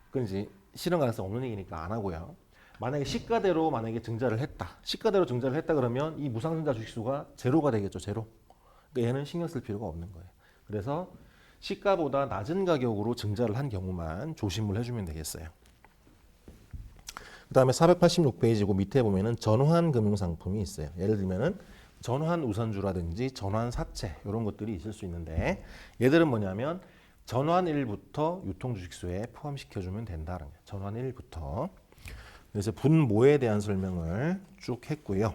그건 이제 실현 가능성 없는 얘기니까 안 하고요. 만약에 시가대로 만약에 증자를 했다. 시가대로 증자를 했다 그러면 이 무상증자 주식수가 제로가 되겠죠, 제로. 그러니까 얘는 신경 쓸 필요가 없는 거예요. 그래서 시가보다 낮은 가격으로 증자를 한 경우만 조심을 해주면 되겠어요. 그 다음에 486페이지고 밑에 보면은 전환 금융상품이 있어요. 예를 들면은 전환 우선주라든지 전환 사채 이런 것들이 있을 수 있는데 얘들은 뭐냐면 전환일부터 유통주식수에 포함시켜주면 된다는 거예요. 전환일부터. 그래서 분모에 대한 설명을 쭉 했고요.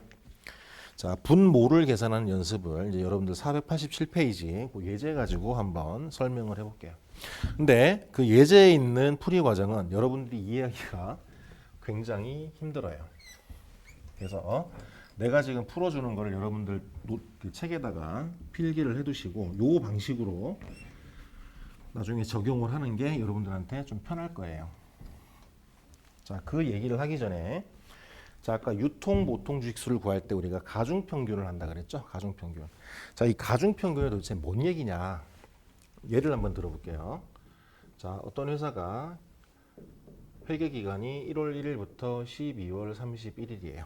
자, 분모를 계산하는 연습을 이제 여러분들 487페이지 그 예제 가지고 한번 설명을 해볼게요. 근데 그 예제에 있는 풀이 과정은 여러분들이 이해하기가 굉장히 힘들어요. 그래서 내가 지금 풀어주는 거를 여러분들 그 책에다가 필기를 해두시고 요 방식으로 나중에 적용을 하는 게 여러분들한테 좀 편할 거예요. 자, 그 얘기를 하기 전에 자, 아까 유통 보통 주식수를 구할 때 우리가 가중평균을 한다 그랬죠? 가중평균. 자, 이 가중평균이 도대체 뭔 얘기냐? 예를 한번 들어볼게요. 자, 어떤 회사가 회계 기간이 1월 1일부터 12월 31일이에요.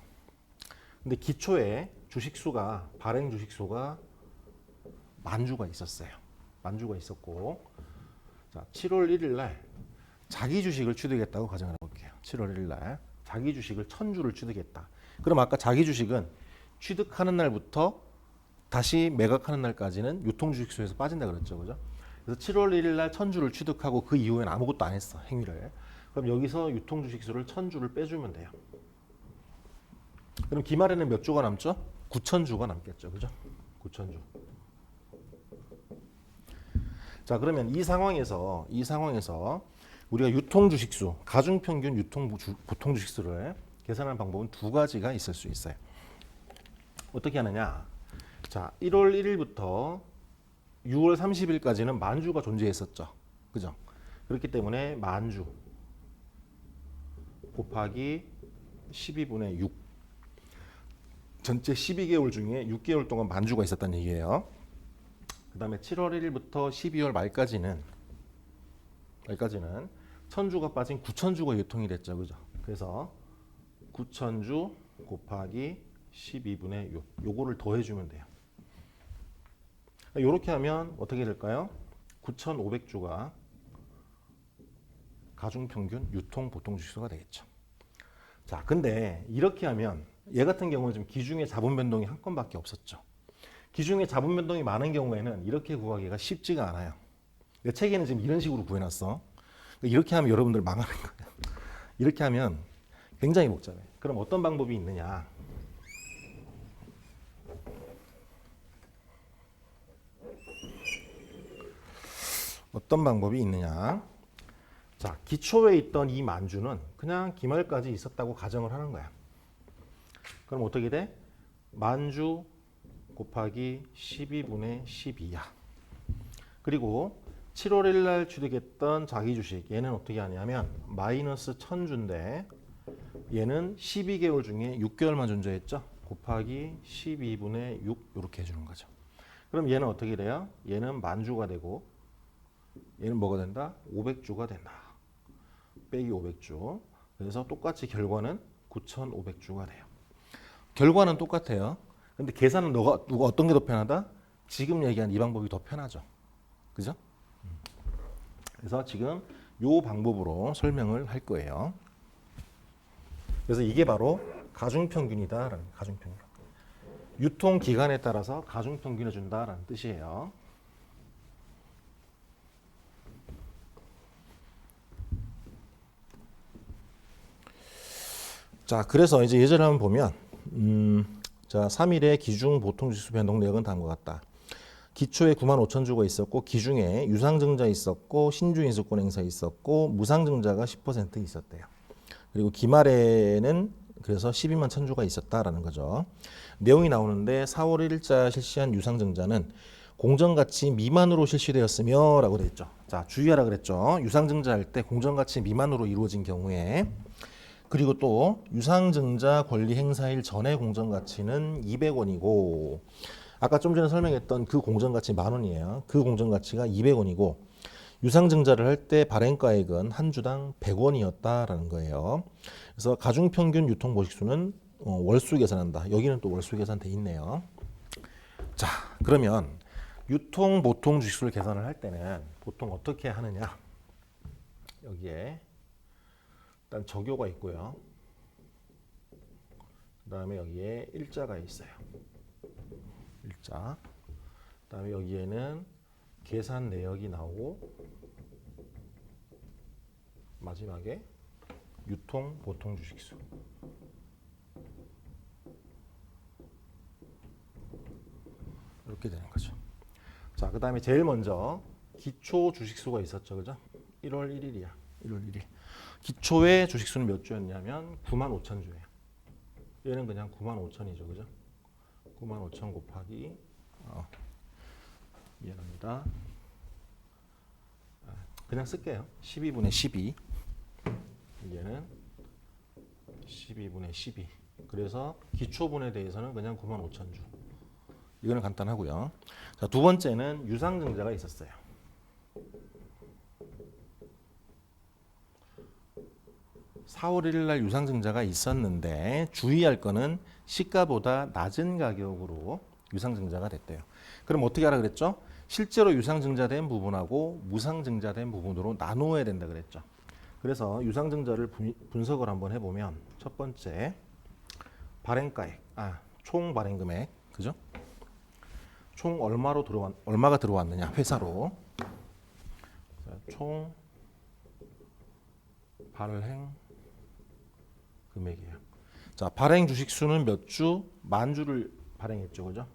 근데 기초에 주식수가 발행 주식수가 만주가 있었어요. 만주가 있었고, 자, 7월 1일 날 자기 주식을 취득했다고 가정을 해볼게요. 7월 1일 날 자기 주식을 1000주를 취득했다. 그럼 아까 자기 주식은 취득하는 날부터 다시 매각하는 날까지는 유통주식수에서 빠진다 그랬죠, 그죠? 그래서 7월 1일 날 1000주를 취득하고 그 이후에는 아무것도 안 했어, 행위를. 그럼 여기서 유통주식수를 1000주를 빼주면 돼요. 그럼 기말에는 몇 주가 남죠? 9000주가 남겠죠, 그죠? 9000주. 자, 그러면 이 상황에서 우리가 유통주식수, 가중평균 보통주식수를 계산하는 방법은 두 가지가 있을 수 있어요. 어떻게 하느냐? 자, 1월 1일부터 6월 30일까지는 만주가 존재했었죠, 그죠? 그렇기 때문에 만주 곱하기 12분의 6 전체 12개월 중에 6개월 동안 만주가 있었다는 얘기예요. 그 다음에 7월 1일부터 12월 말까지는 1000주가 빠진 9000주가 유통이 됐죠, 그죠? 그래서 9000주 곱하기 12분의 6 요거를 더해주면 돼요. 이렇게 하면 어떻게 될까요? 9500주가 가중평균 유통 보통 주식수가 되겠죠. 자, 근데 이렇게 하면 얘 같은 경우는 지금 기중의 자본 변동이 한 건밖에 없었죠. 기중의 자본 변동이 많은 경우에는 이렇게 구하기가 쉽지가 않아요. 내 책에는 지금 이런 식으로 구해놨어. 이렇게 하면 여러분들 망하는 거예요. 이렇게 하면 굉장히 복잡해. 그럼 어떤 방법이 있느냐? 어떤 방법이 있느냐? 자, 기초에 있던 이 만주는 그냥 기말까지 있었다고 가정을 하는 거야. 그럼 어떻게 돼? 만주 곱하기 12분의 12야. 그리고 7월 1일 날 취득했던 자기 주식 얘는 어떻게 하냐면 마이너스 1000주인데 얘는 12개월 중에 6개월만 존재했죠. 곱하기 12분의 6 이렇게 해주는 거죠. 그럼 얘는 어떻게 돼요? 얘는 만주가 되고 얘는 뭐가 된다? 500주가 된다. 빼기 500주. 그래서 똑같이 결과는 9500주가 돼요. 결과는 똑같아요. 근데 계산은 누가 어떤 게 더 편하다? 지금 얘기한 이 방법이 더 편하죠. 그죠? 그래서 지금 이 방법으로 설명을 할 거예요. 그래서 이게 바로 가중평균이다라는 가중평균. 유통 기간에 따라서 가중평균해 준다라는 뜻이에요. 자, 그래서 이제 예제를 한번 보면 자, 3일에 기중 보통 주식수 변동 내역은 다음과 같다. 기초에 9만 5천 주가 있었고 기중에 유상증자 있었고 신주인수권 행사 있었고 무상증자가 10% 있었대요. 그리고 기말에는 그래서 12만 천 주가 있었다라는 거죠. 내용이 나오는데 4월 1일자 실시한 유상증자는 공정가치 미만으로 실시되었으며 라고 되어 있죠. 자, 주의하라 그랬죠. 유상증자 할 때 공정가치 미만으로 이루어진 경우에 그리고 또 유상증자 권리 행사일 전의 공정가치는 200원이고 아까 좀 전에 설명했던 그 공정가치 10,000원이에요. 그 공정가치가 200원이고 유상증자를 할 때 발행가액은 한 주당 100원이었다라는 거예요. 그래서 가중평균 유통보식수는 월수 계산한다. 여기는 또 월수 계산돼 있네요. 자, 그러면 유통보통 주식수를 계산을 할 때는 보통 어떻게 하느냐. 여기에 일단 적요가 있고요. 그 다음에 여기에 일자가 있어요. 일자. 그 다음에 여기에는 계산 내역이 나오고 마지막에 유통 보통 주식수. 이렇게 되는 거죠. 자, 그 다음에 제일 먼저 기초 주식수가 있었죠. 그죠? 1월 1일이야. 1월 1일. 기초의 주식수는 몇 주였냐면 9만 5천 주예요. 얘는 그냥 9만 5천이죠. 그죠? 9만 5천 곱하기 미안합니다. 그냥 쓸게요. 12분의 12. 얘는 12분의 12. 그래서 기초분에 대해서는 그냥 9만 5천 주. 이거는 간단하고요. 자, 두 번째는 유상증자가 있었어요. (4월 1일) 날 유상증자가 있었는데 주의할 거는 시가보다 낮은 가격으로 유상증자가 됐대요. 그럼 어떻게 하라 그랬죠? 실제로 유상증자된 부분하고 무상증자된 부분으로 나누어야 된다 그랬죠. 그래서 유상증자를 분석을 한번 해보면 첫 번째 발행가액, 총 발행금액, 그죠? 총 얼마가 들어왔느냐 회사로. 자, 총 발행 금액이에요. 자, 발행 주식 수는 몇 주? 10,000주를 발행했죠, 그죠?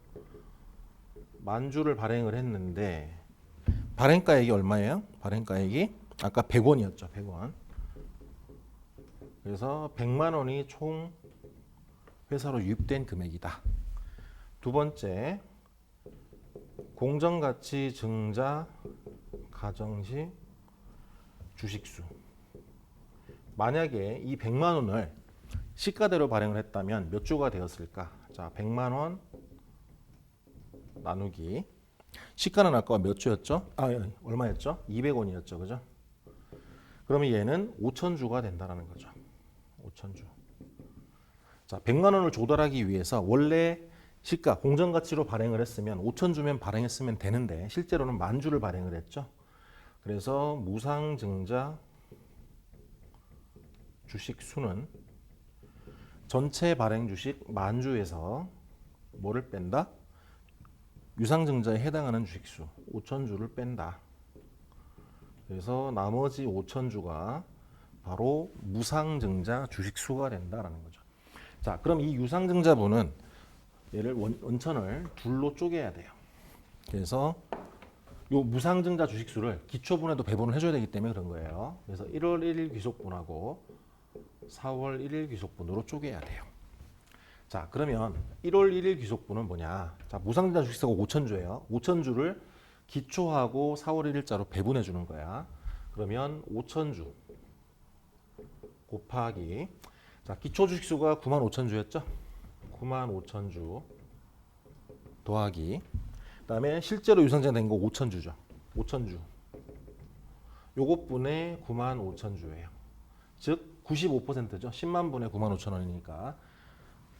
10,000주를 발행을 했는데 발행가액이 얼마예요? 발행가액이 아까 100원이었죠, 100원. 그래서 100만 원이 총 회사로 유입된 금액이다. 두 번째, 공정가치 증자 가정시 주식수. 만약에 이 100만 원을 시가대로 발행을 했다면 몇 주가 되었을까? 자, 100만 원 나누기 시가는 아까 몇 주였죠? 얼마였죠? 200원이었죠. 그죠? 그러면 얘는 5,000주가 된다라는 거죠. 5,000주. 자, 100만 원을 조달하기 위해서 원래 시가 공정가치로 발행을 했으면 5,000주면 발행했으면 되는데 실제로는 10,000주를 발행을 했죠. 그래서 무상증자 주식 수는 전체 발행 주식 10,000주에서 뭐를 뺀다? 유상증자에 해당하는 주식수 5,000주를 뺀다. 그래서 나머지 5,000주가 바로 무상증자 주식수가 된다라는 거죠. 자, 그럼 이 유상증자분은 얘를 원천을 둘로 쪼개야 돼요. 그래서 요 무상증자 주식수를 기초분에도 배분을 해줘야 되기 때문에 그런 거예요. 그래서 1월 1일 귀속분하고 4월 1일 귀속분으로 쪼개야 돼요. 자, 그러면 1월 1일 귀속분은 뭐냐? 자, 무상증자 주식수가 5,000주예요. 5,000주를 기초하고 4월 1일자로 배분해 주는 거야. 그러면 5,000주 곱하기 자, 기초 주식수가 95,000주였죠? 95,000주 더하기 그다음에 실제로 유상증자된 거 5,000주죠. 5,000주. 요것 분의 95,000주예요. 즉 95%죠. 10만 분의 95,000원이니까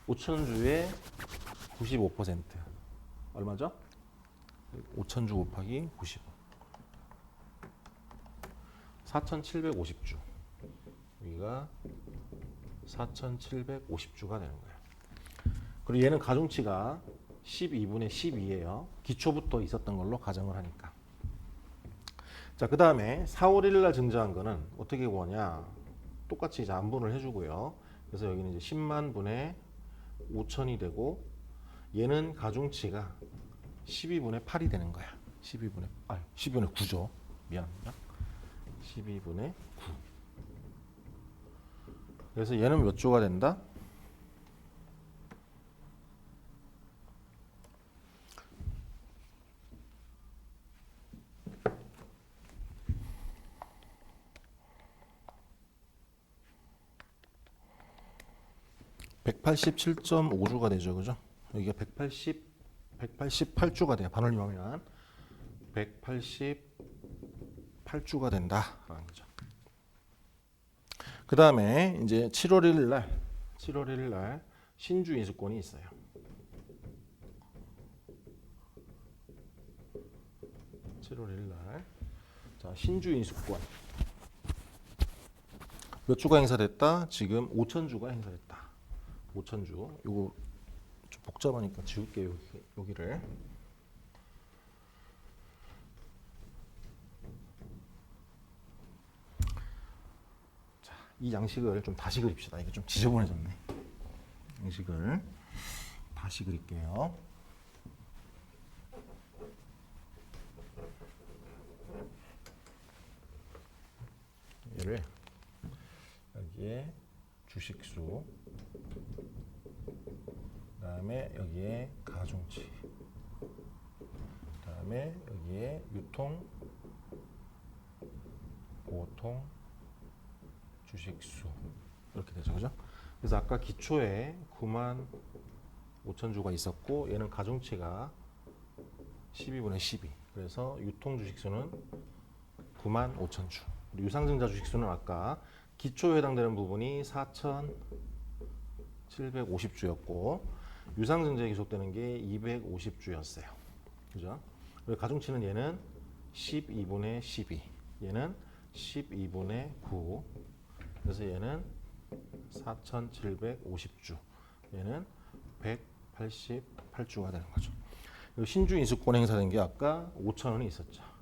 5,000주의 95% 얼마죠? 5,000주 곱하기 95 4,750주. 여기가 4,750주가 되는 거예요. 그리고 얘는 가중치가 12분의 12예요. 기초부터 있었던 걸로 가정을 하니까. 자, 그 다음에 4월 1일 날 증자한 거는 어떻게 구하냐? 똑같이 이제 안분을 해주고요. 그래서 여기는 이제 10만 분의 5천이 되고 얘는 가중치가 12분의 8이 되는 거야. 12분의 9죠. 미안합니다. 12분의 9. 그래서 얘는 몇 조가 된다? (187.5주가) 되죠, 그죠? 여기가 188주가 돼요. 반올림하면 188주가 된다라는 거죠. 그 다음에 이제 7월 1일 날 신주 인수권이 있어요. 자, 신주 인수권 몇 주가 행사됐다? 지금 5,000주가 행사됐다. 5,000주. 요거 좀 복잡하니까 지울게요. 여기를. 자, 이 양식을 좀 다시 그립시다. 이게 좀 지저분해졌네. 양식을 다시 그릴게요. 얘를 여기에 주식수, 그다음에 여기에 가중치, 그다음에 여기에 유통, 보통, 주식수 이렇게 되죠, 그죠? 그래서 아까 기초에 95,000주가 있었고 얘는 가중치가 12분의 12. 그래서 유통 주식수는 95,000주. 유상증자 주식수는 아까 기초에 해당되는 부분이 4,750주였고 유상증자에 기속되는 게 250주였어요. 그죠? 그리고 가중치는 얘는 12분의 12, 얘는 12분의 9, 그래서 얘는 4,750주, 얘는 188주가 되는 거죠. 그리고 신주 인수권 행사된 게 아까 5,000원이 있었죠.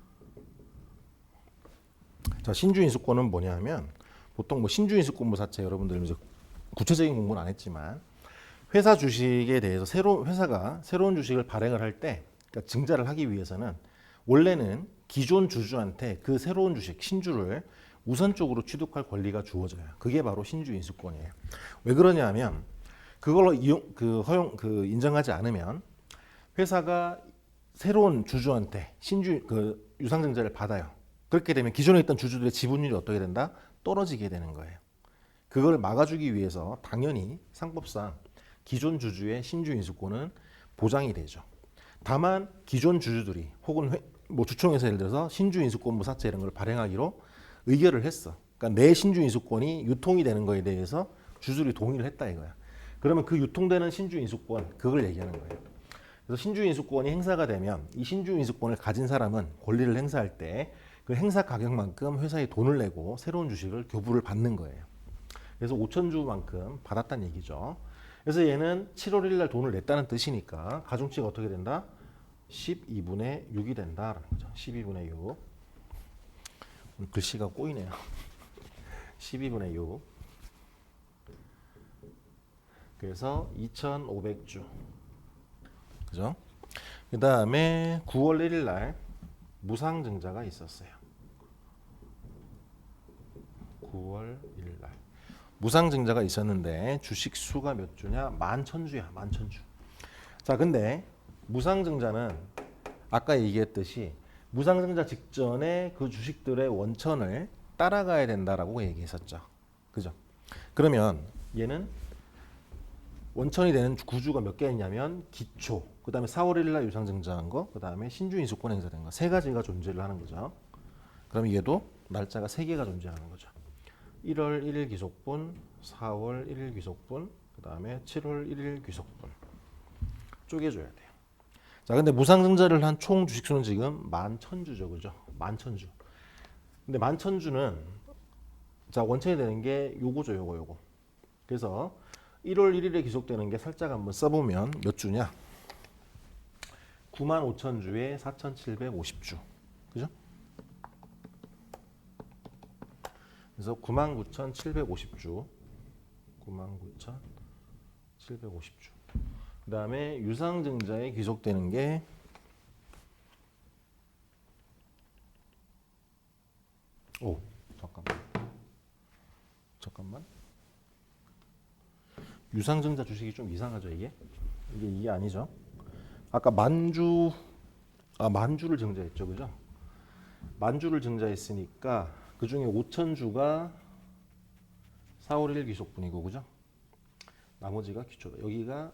자, 신주 인수권은 뭐냐면 보통 뭐 신주 인수권 자체 여러분들 이제 구체적인 공부는 안 했지만 회사 주식에 대해서 회사가 새로운 주식을 발행을 할 때 그러니까 증자를 하기 위해서는 원래는 기존 주주한테 그 새로운 주식 신주를 우선적으로 취득할 권리가 주어져요. 그게 바로 신주 인수권이에요. 왜 그러냐면 그걸로 인정하지 않으면 회사가 새로운 주주한테 유상증자를 받아요. 그렇게 되면 기존에 있던 주주들의 지분율이 어떻게 된다? 떨어지게 되는 거예요. 그걸 막아주기 위해서 당연히 상법상 기존 주주의 신주 인수권은 보장이 되죠. 다만 기존 주주들이 혹은 주총에서 예를 들어서 신주 인수권 무사채 이런 걸 발행하기로 의결을 했어. 그러니까 내 신주 인수권이 유통이 되는 거에 대해서 주주들이 동의를 했다 이거야. 그러면 그 유통되는 신주 인수권 그걸 얘기하는 거예요. 그래서 신주 인수권이 행사가 되면 이 신주 인수권을 가진 사람은 권리를 행사할 때 그 행사 가격만큼 회사에 돈을 내고 새로운 주식을 교부를 받는 거예요. 그래서 5,000주만큼 받았다는 얘기죠. 그래서 얘는 7월 1일 날 돈을 냈다는 뜻이니까 가중치가 어떻게 된다? 12분의 6이 된다라는 거죠. 12분의 6. 글씨가 꼬이네요. 12분의 6. 그래서 2,500주. 그죠? 그 다음에 9월 1일 날 무상증자가 있었어요. 9월 1일 날. 무상증자가 있었는데 주식 수가 몇 주냐? 11,000주야. 11,000주. 자, 근데 무상증자는 아까 얘기했듯이 무상증자 직전에 그 주식들의 원천을 따라가야 된다라고 얘기했었죠. 그죠? 그러면 얘는 원천이 되는 구주가 몇 개 있냐면 기초, 그 다음에 4월 1일 날 유상증자한 거, 그 다음에 신주인수권 행사된 거 세 가지가 존재를 하는 거죠. 그럼 얘도 날짜가 세 개가 존재하는 거죠. 1월 1일 귀속분, 4월 1일 귀속분, 그 다음에 7월 1일 귀속분 쪼개줘야 돼요. 자, 근데 무상증자를 한 총 주식수는 지금 11,000주죠, 그죠? 11,000주. 근데 11,000주는 자 원천이 되는 게 요거죠, 요거. 그래서 1월 1일에 귀속되는 게 살짝 한번 써보면 몇 주냐? 95,000주에 4,750주. 그죠? 그래서 99,750주. 99,750주. 그 다음에 유상증자에 귀속되는 게 잠깐만. 유상증자 주식이 좀 이상하죠, 이게? 이게 아니죠. 아까 만주를 증자했죠, 그죠? 만주를 증자했으니까 그 중에 5,000주가 4월 1일 귀속분이고, 그죠? 나머지가 기초다. 여기가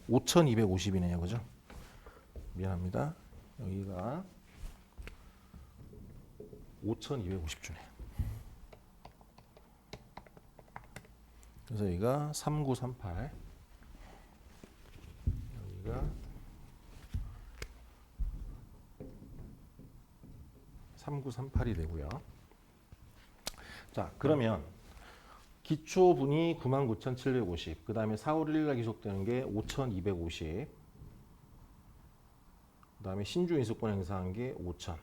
5,250이네요, 그죠? 미안합니다. 여기가 5,250주네요. 그래서 여기가 3938, 여기가 3938이 되고요. 자, 그러면 기초분이 99,750, 그 다음에 4월 1일 날 기속되는 게 5,250, 그 다음에 신주 인수권 행사한 게 5,000.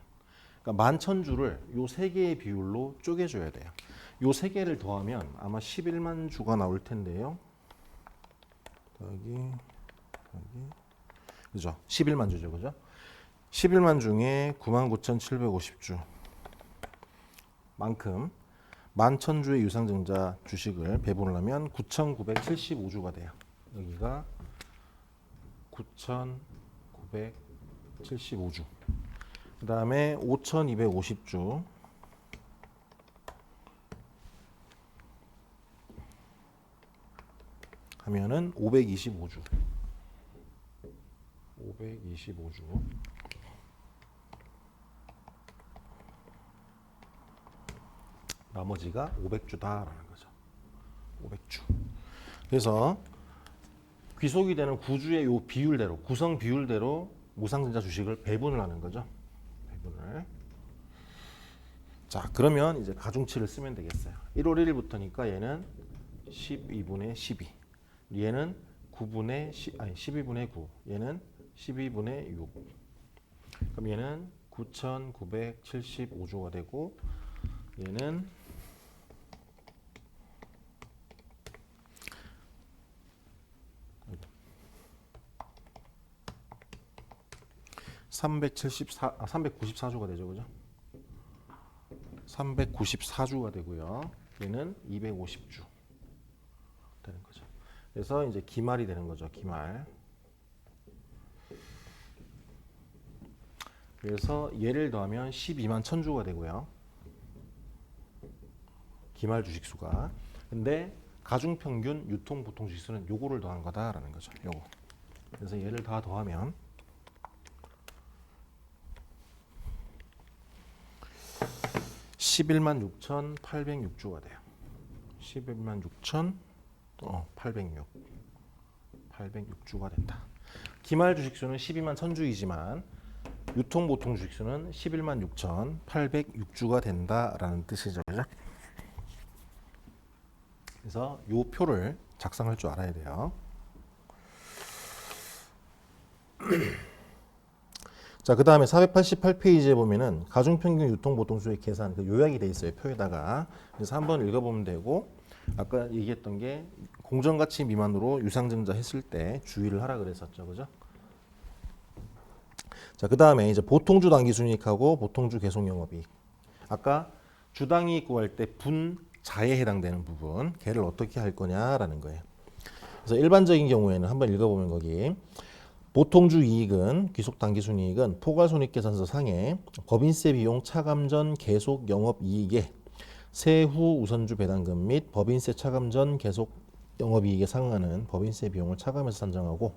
그러니까 11,000주를 요 세 개의 비율로 쪼개줘야 돼요. 요 세 개를 더하면 아마 11만 주가 나올 텐데요. 여기 그죠? 11만 주죠, 그죠? 11만 중에 99,750주 만큼 11,000주의 유상증자 주식을 배분을 하면 9,975주가 돼요. 여기가 9,975주. 그 다음에 5,250주. 하면은 525주. 525주. 나머지가 500주다라는 거죠. 500주. 그래서 귀속이 되는 구주의 요 비율대로, 구성 비율대로 무상증자 주식을 배분을 하는 거죠. 배분을. 자, 그러면 이제 가중치를 쓰면 되겠어요. 1월 1일부터니까 얘는 12분의 12. 얘는 12분의 9. 얘는 12분의 6. 그럼 얘는 9,975주가 되고 얘는 394주가 되죠, 그죠? 394주가 되고요. 얘는 250주 되는 거죠. 그래서 이제 기말이 되는 거죠, 기말. 그래서 얘를 더하면 12만 1,000주가 되고요. 기말 주식수가. 근데 가중평균 유통보통 주식수는 요거를 더한 거다라는 거죠. 요거. 그래서 얘를 다 더하면 11만 6,806주가 돼요. 11만 6,806. 806주가 된다. 기말 주식수는 12만 1,000주이지만 유통보통 주식수는 11만 6,806주가 된다라는 뜻이죠. 그죠? 그래서 요 표를 작성할 줄 알아야 돼요. 자, 그 다음에 488페이지에 보면은 가중평균 유통보통수의 계산 그 요약이 돼 있어요, 표에다가. 그래서 한번 읽어보면 되고, 아까 얘기했던 게 공정가치 미만으로 유상증자 했을 때 주의를 하라 그랬었죠, 그죠? 자, 그 다음에 이제 보통주 당기순이익하고 보통주 계속영업이익. 아까 주당이익 구할 때 분자에 해당되는 부분, 걔를 어떻게 할 거냐라는 거예요. 그래서 일반적인 경우에는 한번 읽어보면 거기. 보통주 이익은 귀속당기순이익은 포괄손익계산서 상에 법인세 비용 차감 전 계속 영업이익에 세후 우선주 배당금 및 법인세 차감 전 계속 영업이익에 상응하는 법인세 비용을 차감해서 산정하고,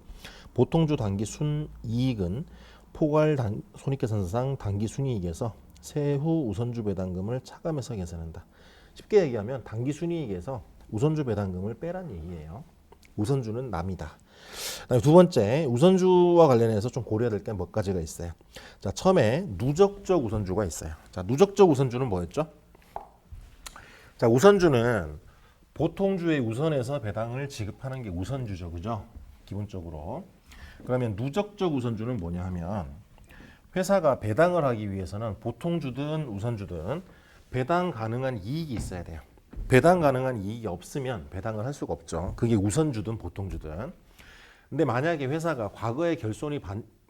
보통주 당기순이익은 포괄 손익계산서상 당기순이익에서 세후 우선주 배당금을 차감해서 계산한다. 쉽게 얘기하면 당기순이익에서 우선주 배당금을 빼란 얘기예요. 우선주는 남이다. 두 번째, 우선주와 관련해서 좀 고려해야 될 게 몇 가지가 있어요. 자, 처음에 누적적 우선주가 있어요. 자, 누적적 우선주는 뭐였죠? 자, 우선주는 보통주의 우선에서 배당을 지급하는 게 우선주죠, 그죠? 기본적으로. 그러면 누적적 우선주는 뭐냐 하면, 회사가 배당을 하기 위해서는 보통주든 우선주든 배당 가능한 이익이 있어야 돼요. 배당 가능한 이익이 없으면 배당을 할 수가 없죠. 그게 우선주든 보통주든. 근데 만약에 회사가 과거에 결손이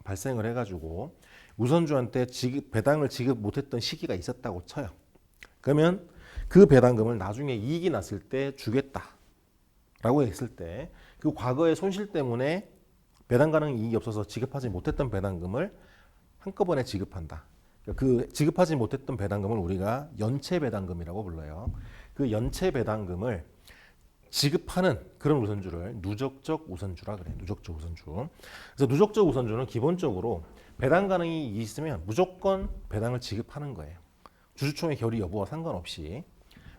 발생을 해가지고 우선주한테 배당을 지급 못했던 시기가 있었다고 쳐요. 그러면 그 배당금을 나중에 이익이 났을 때 주겠다라고 했을 때 그 과거의 손실 때문에 배당 가능 이익이 없어서 지급하지 못했던 배당금을 한꺼번에 지급한다. 그 지급하지 못했던 배당금을 우리가 연체 배당금이라고 불러요. 그 연체 배당금을 지급하는 그런 우선주를 누적적 우선주라 그래요. 누적적 우선주. 그래서 누적적 우선주는 기본적으로 배당 가능이 있으면 무조건 배당을 지급하는 거예요. 주주총회 결의 여부와 상관없이.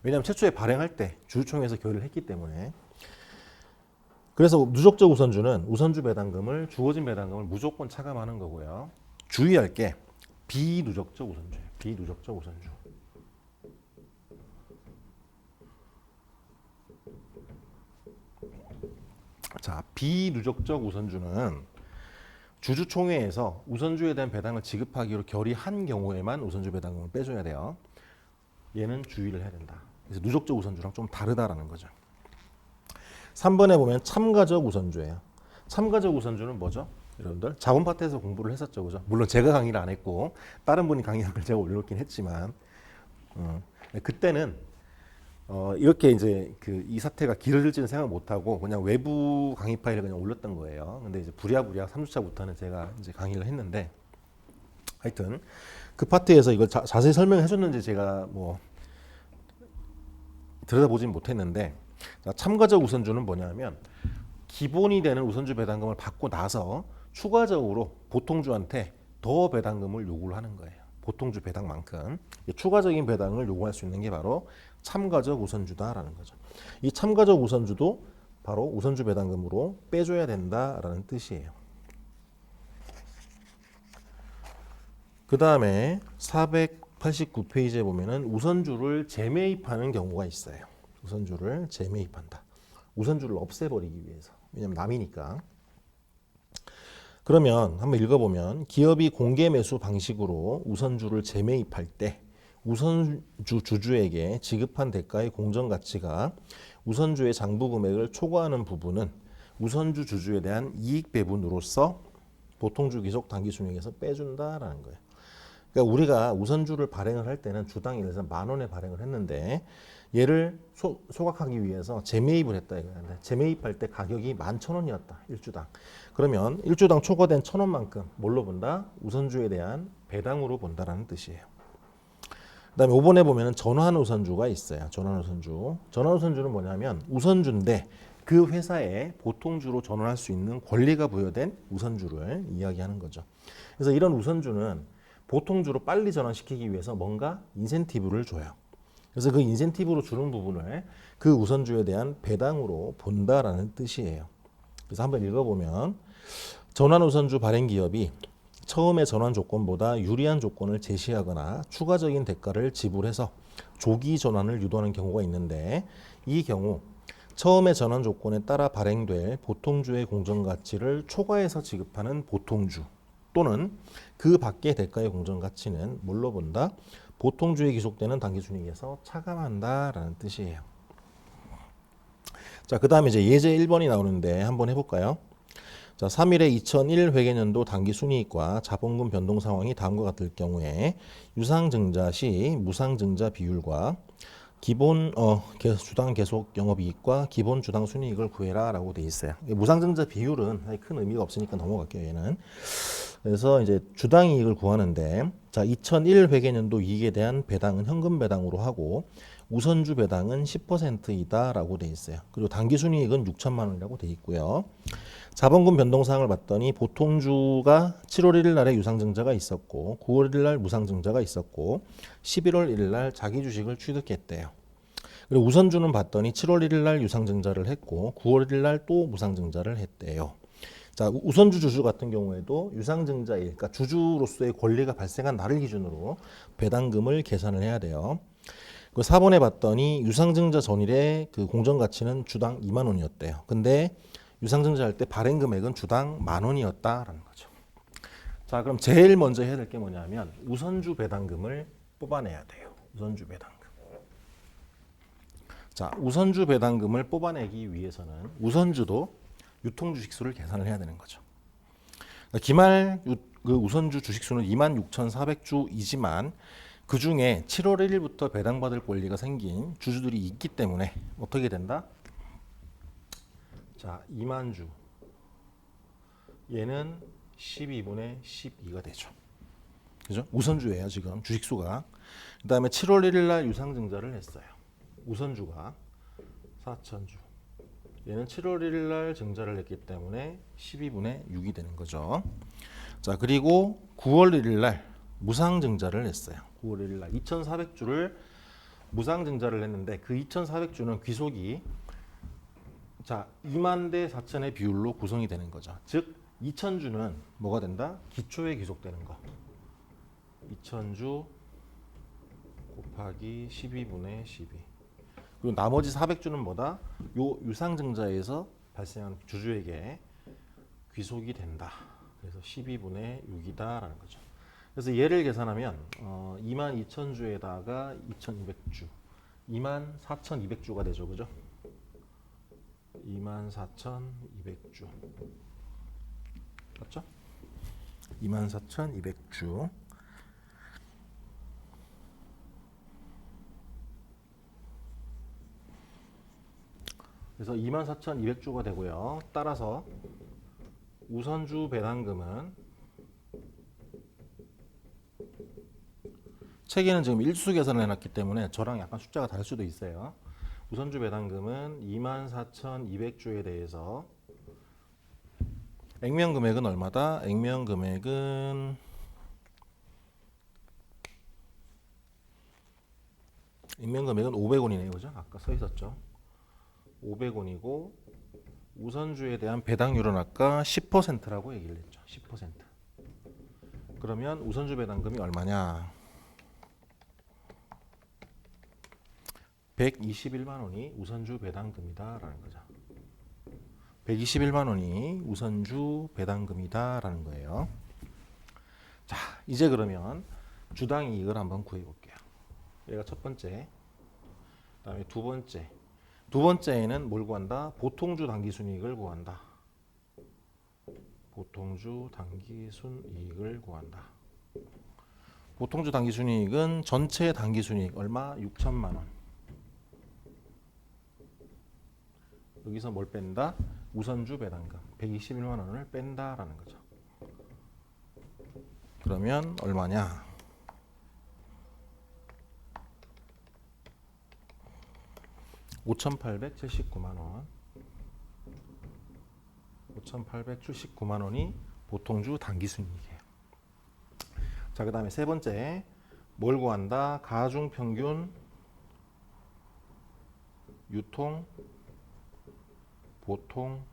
왜냐하면 최초에 발행할 때 주주총회에서 결의를 했기 때문에. 그래서 누적적 우선주는 우선주 배당금을 주어진 배당금을 무조건 차감하는 거고요. 주의할 게 비누적적 우선주예요. 비누적적 우선주. 자, 비누적적 우선주는 주주총회에서 우선주에 대한 배당을 지급하기로 결의한 경우에만 우선주 배당금을 빼줘야 돼요. 얘는 주의를 해야 된다. 그래서 누적적 우선주랑 좀 다르다라는 거죠. 3번에 보면 참가적 우선주예요. 참가적 우선주는 뭐죠? 여러분들 자본 파트에서 공부를 했었죠, 그죠? 물론 제가 강의를 안 했고 다른 분이 강의한 걸 제가 올려놓긴 했지만 그때는 이렇게 이제 이 사태가 길어질지는 생각 못하고 그냥 외부 강의 파일을 그냥 올렸던 거예요. 근데 이제 부랴부랴 3주차부터는 제가 이제 강의를 했는데 하여튼 그 파트에서 이걸 자세히 설명해 줬는지 제가 뭐 들여다보진 못했는데 자, 참가적 우선주는 뭐냐면 기본이 되는 우선주 배당금을 받고 나서 추가적으로 보통주한테 더 배당금을 요구를 하는 거예요. 보통주 배당만큼 추가적인 배당을 요구할 수 있는 게 바로 참가적 우선주다라는 거죠. 이 참가적 우선주도 바로 우선주 배당금으로 빼줘야 된다라는 뜻이에요. 그 다음에 489페이지에 보면은 우선주를 재매입하는 경우가 있어요. 우선주를 재매입한다. 우선주를 없애버리기 위해서. 왜냐면 남이니까. 그러면 한번 읽어보면 기업이 공개 매수 방식으로 우선주를 재매입할 때 우선주 주주에게 지급한 대가의 공정가치가 우선주의 장부 금액을 초과하는 부분은 우선주 주주에 대한 이익 배분으로서 보통주 귀속 당기순이익에서 빼준다라는 거예요. 그러니까 우리가 우선주를 발행을 할 때는 주당 예를 들어서 10,000원에 발행을 했는데 얘를 소각하기 위해서 재매입을 했다 이거는데 재매입할 때 가격이 11,000원이었다 1주당. 그러면 1주당 초과된 1,000원만큼 뭘로 본다? 우선주에 대한 배당으로 본다라는 뜻이에요. 그다음에 5번에 보면은 전환 우선주가 있어요. 전환 우선주. 전환 우선주는 뭐냐면 우선주인데 그 회사에 보통주로 전환할 수 있는 권리가 부여된 우선주를 이야기하는 거죠. 그래서 이런 우선주는 보통주로 빨리 전환시키기 위해서 뭔가 인센티브를 줘요. 그래서 그 인센티브로 주는 부분을 그 우선주에 대한 배당으로 본다라는 뜻이에요. 그래서 한번 읽어보면 전환 우선주 발행 기업이 처음의 전환 조건보다 유리한 조건을 제시하거나 추가적인 대가를 지불해서 조기 전환을 유도하는 경우가 있는데 이 경우 처음의 전환 조건에 따라 발행될 보통주의 공정가치를 초과해서 지급하는 보통주 또는 그 밖의 대가의 공정가치는 뭘로 본다? 보통주에 기속되는 당기순이익에서 차감한다라는 뜻이에요. 자, 그 다음에 이제 예제 1번이 나오는데 한번 해볼까요? 자, 3일에 2001 회계년도 당기순이익과 자본금 변동 상황이 다음과 같을 경우에 유상증자 시 무상증자 비율과 기본 주당 계속 영업이익과 기본 주당 순이익을 구해라라고 돼 있어요. 무상증자 비율은 큰 의미가 없으니까 넘어갈게요. 얘는. 그래서 이제 주당 이익을 구하는데 자 2001 회계년도 이익에 대한 배당은 현금 배당으로 하고 우선주 배당은 10%이다라고 돼 있어요. 그리고 당기순이익은 6천만 원이라고 돼 있고요. 자본금 변동사항을 봤더니 보통주가 7월 1일 날에 유상증자가 있었고 9월 1일 날 무상증자가 있었고 11월 1일 날 자기 주식을 취득했대요. 그리고 우선주는 봤더니 7월 1일 날 유상증자를 했고 9월 1일 날 또 무상증자를 했대요. 자, 우선주 주주 같은 경우에도 유상증자일, 그러니까 주주로서의 권리가 발생한 날을 기준으로 배당금을 계산을 해야 돼요. 그 4번에 봤더니 유상증자 전일에 그 공정가치는 주당 2만 원이었대요. 근데 유상증자 할 때 발행 금액은 주당 10,000원이었다라는 거죠. 자, 그럼 제일 먼저 해야 될 게 뭐냐면 우선주 배당금을 뽑아내야 돼요. 우선주 배당금. 자, 우선주 배당금을 뽑아내기 위해서는 우선주도 유통주식수를 계산을 해야 되는 거죠. 기말 그 우선주 주식수는 26,400주이지만 그 중에 7월 1일부터 배당받을 권리가 생긴 주주들이 있기 때문에 어떻게 된다? 자, 2만 주. 얘는 12분의 12가 되죠. 그죠? 우선주예요, 지금 주식수가. 그다음에 7월 1일 날 유상증자를 했어요. 우선주가 4,000주. 얘는 7월 1일 날 증자를 했기 때문에 12분의 6이 되는 거죠. 자, 그리고 9월 1일 날 무상증자를 했어요. 9월 1일 날 2,400주를 무상증자를 했는데 그 2,400주는 귀속이 자, 2만 대 4천의 비율로 구성이 되는 거죠. 즉 2,000주는 뭐가 된다? 기초에 귀속되는 거. 2,000주 곱하기 12분의 12. 그리고 나머지 400주는 뭐다? 요 유상증자에서 발생한 주주에게 귀속이 된다. 그래서 12분의 6이다라는 거죠. 그래서 얘를 계산하면 22,000주에다가 2,200주, 24,200주가 되죠, 그죠? 24,200주. 맞죠? 24,200주. 그래서 24,200주가 되고요. 따라서 우선주 배당금은 책에는 지금 일수 계산을 해놨기 때문에 저랑 약간 숫자가 다를 수도 있어요. 우선주 배당금은 24,200주에 대해서 액면 금액은 얼마다? 액면 금액은 500원이네요. 그죠? 아까 써 있었죠. 500원이고 우선주에 대한 배당률은 아까 10%라고 얘기를 했죠. 10%. 그러면 우선주 배당금이 얼마냐? 121만 원이 우선주 배당금이다라는 거죠. 121만 원이 우선주 배당금이다라는 거예요. 자, 이제 그러면 주당 이익을 한번 구해 볼게요. 얘가 첫 번째. 그다음에 두 번째. 두 번째에는 뭘 구한다? 보통주 당기순이익을 구한다. 보통주 당기순이익을 구한다. 보통주 당기순이익은 전체 당기순이익 얼마? 6천만 원. 여기서 뭘 뺀다? 우선주 배당금 121만 원을 뺀다라는 거죠. 그러면 얼마냐? 5,879만 원. 5,879만 원이 보통주 당기순이익이에요. 자, 그다음에 세 번째 뭘 구한다? 가중평균 유통 보통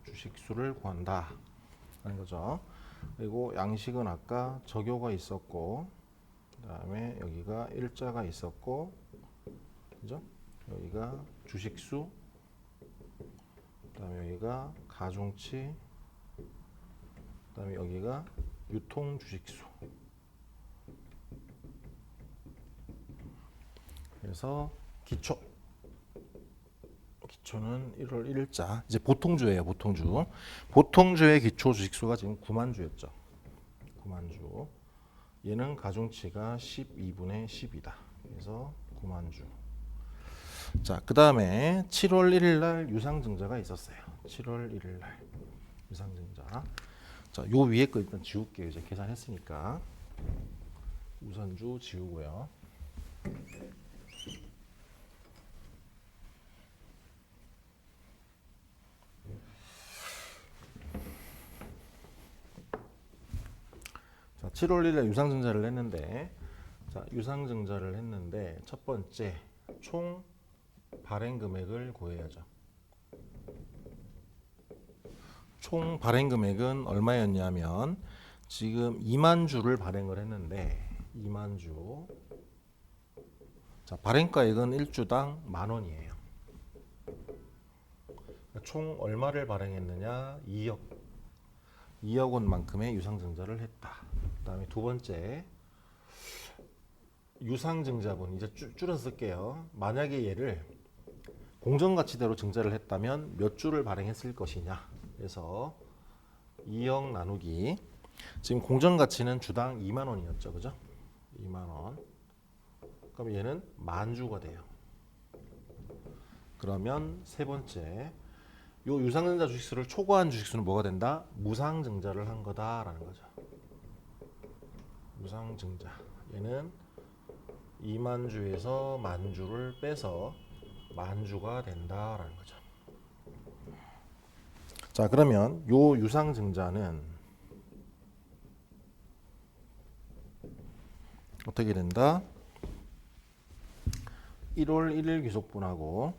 주식수를 구한다 하는 거죠. 그리고 양식은 아까 적요가 있었고, 그다음에 여기가 일자가 있었고, 그죠? 여기가 주식수, 그다음에 여기가 가중치, 그다음에 여기가 유통 주식수. 그래서 기초는 1월 1일자. 이제 보통주예요, 보통주. 보통주의 기초 주식수가 지금 9만 주였죠. 9만 주. 얘는 가중치가 12분의 10이다. 그래서 9만 주. 자, 그다음에 7월 1일 날 유상증자가 있었어요. 7월 1일 날 유상증자. 자, 요 위에 거 일단 지울게요. 이제 계산했으니까. 우선주 지우고요. 자, 7월 1일에 유상증자를 했는데, 자, 유상증자를 했는데 첫 번째 총 발행 금액을 구해야죠. 총 발행 금액은 얼마였냐면 지금 2만 주를 발행을 했는데 2만 주. 자, 발행가액은 1주당 10,000원이에요. 총 얼마를 발행했느냐? 2억 원만큼의 유상증자를 했다. 그다음에 두 번째 유상증자분 이제 줄여서 쓸게요. 만약에 얘를 공정가치대로 증자를 했다면 몇 주를 발행했을 것이냐. 그래서 2억 나누기 지금 공정가치는 주당 2만 원이었죠. 그죠? 2만 원. 그럼 얘는 만 주가 돼요. 그러면 세 번째, 요 유상증자 주식수를 초과한 주식수는 뭐가 된다? 무상증자를 한 거다라는 거죠. 무상증자. 얘는 2만 주에서 만 주를 빼서 만 주가 된다라는 거죠. 자, 그러면 요 유상증자는 어떻게 된다? 1월 1일 귀속분하고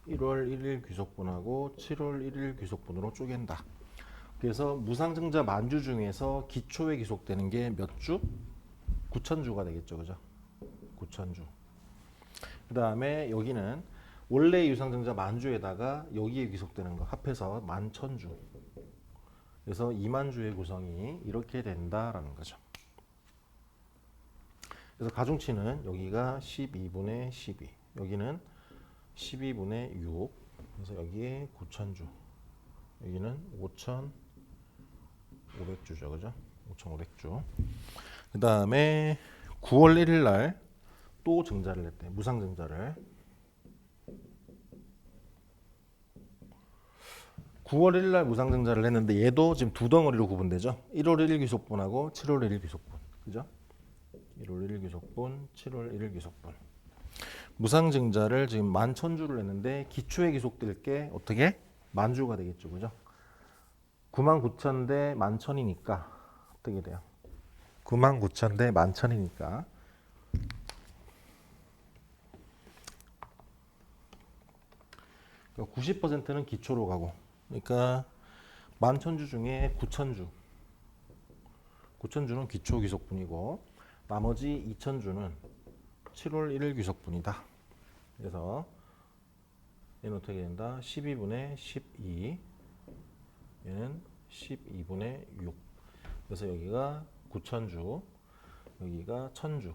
1월 1일 귀속분하고 7월 1일 귀속분으로 쪼갠다. 그래서 무상증자 만주 중에서 기초에 귀속되는 게 몇 주? 9,000주가 되겠죠. 그죠? 9,000주. 그 다음에 여기는 원래 유상증자 만주에다가 여기에 귀속되는 거 합해서 11,000주. 그래서 2만 주의 구성이 이렇게 된다라는 거죠. 그래서 가중치는 여기가 12분의 12, 여기는 12분의 6, 그래서 여기에 9,000주, 여기는 5,500주죠, 그죠? 5,500주. 그 다음에 9월 1일 날 또 증자를 했대, 무상 증자를. 9월 1일 날 무상 증자를 했는데 얘도 지금 두 덩어리로 구분되죠. 1월 1일 귀속분하고 7월 1일 귀속분, 그죠? 1월 1일 귀속분, 7월 1일 귀속분. 무상증자를 지금 11,000주를 했는데 기초에 귀속될 게 어떻게? 만주가 되겠죠. 그죠? 99,000 대 11,000이니까 어떻게 돼요? 99,000 대 11,000이니까 90%는 기초로 가고, 그러니까 11,000주 중에 9,000주는 기초 귀속분이고 나머지 2,000주는 7월 1일 귀속분이다. 그래서 얘는 어떻게 된다? 12분의 12, 얘는 12분의 6. 그래서 여기가 9,000주, 여기가 1,000주.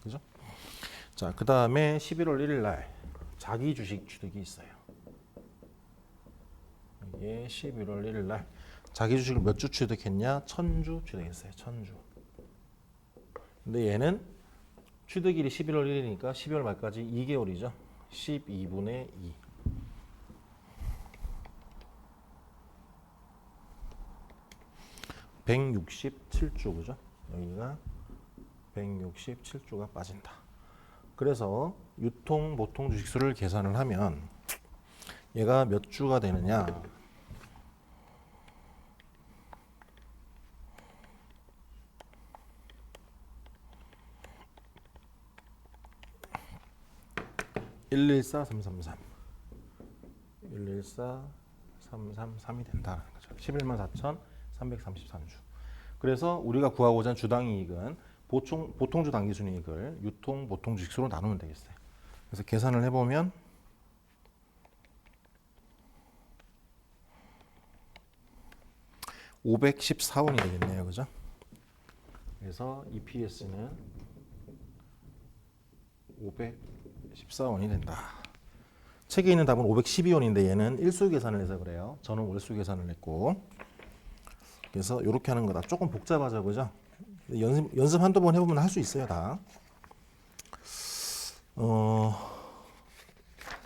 그죠? 자, 그 다음에 11월 1일 날 자기 주식 취득이 있어요. 이게 11월 1일 날 자기 주식을 몇 주 취득했냐? 1,000주 취득했어요. 1,000주. 근데 얘는 취득일이 11월 1일이니까 12월 말까지 2개월이죠. 12분의 2. (167주) 그죠? 여기가 167주가 빠진다. 그래서 유통 보통 주식수를 계산을 하면 얘가 몇 주가 되느냐? (114,333) 114,333이 된다는 거죠. 114,333주. 그래서 우리가 구하고자 하는 주당이익은 보통주 당기순이익을 유통 보통 주식수로 나누면 되겠어요. 그래서 계산을 해보면 514원이 되겠네요. 그죠? 그래서 EPS는 514원이 된다. 책에 있는 답은 512원인데 얘는 일수 계산을 해서 그래요. 저는 월수 계산을 했고. 그래서 이렇게 하는 거다. 조금 복잡하죠. 그죠? 연습 한두 번 해보면 할 수 있어요. 다.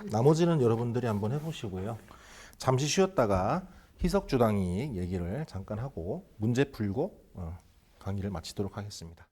나머지는 여러분들이 한번 해보시고요. 잠시 쉬었다가 희석주당이익 얘기를 잠깐 하고 문제 풀고 강의를 마치도록 하겠습니다.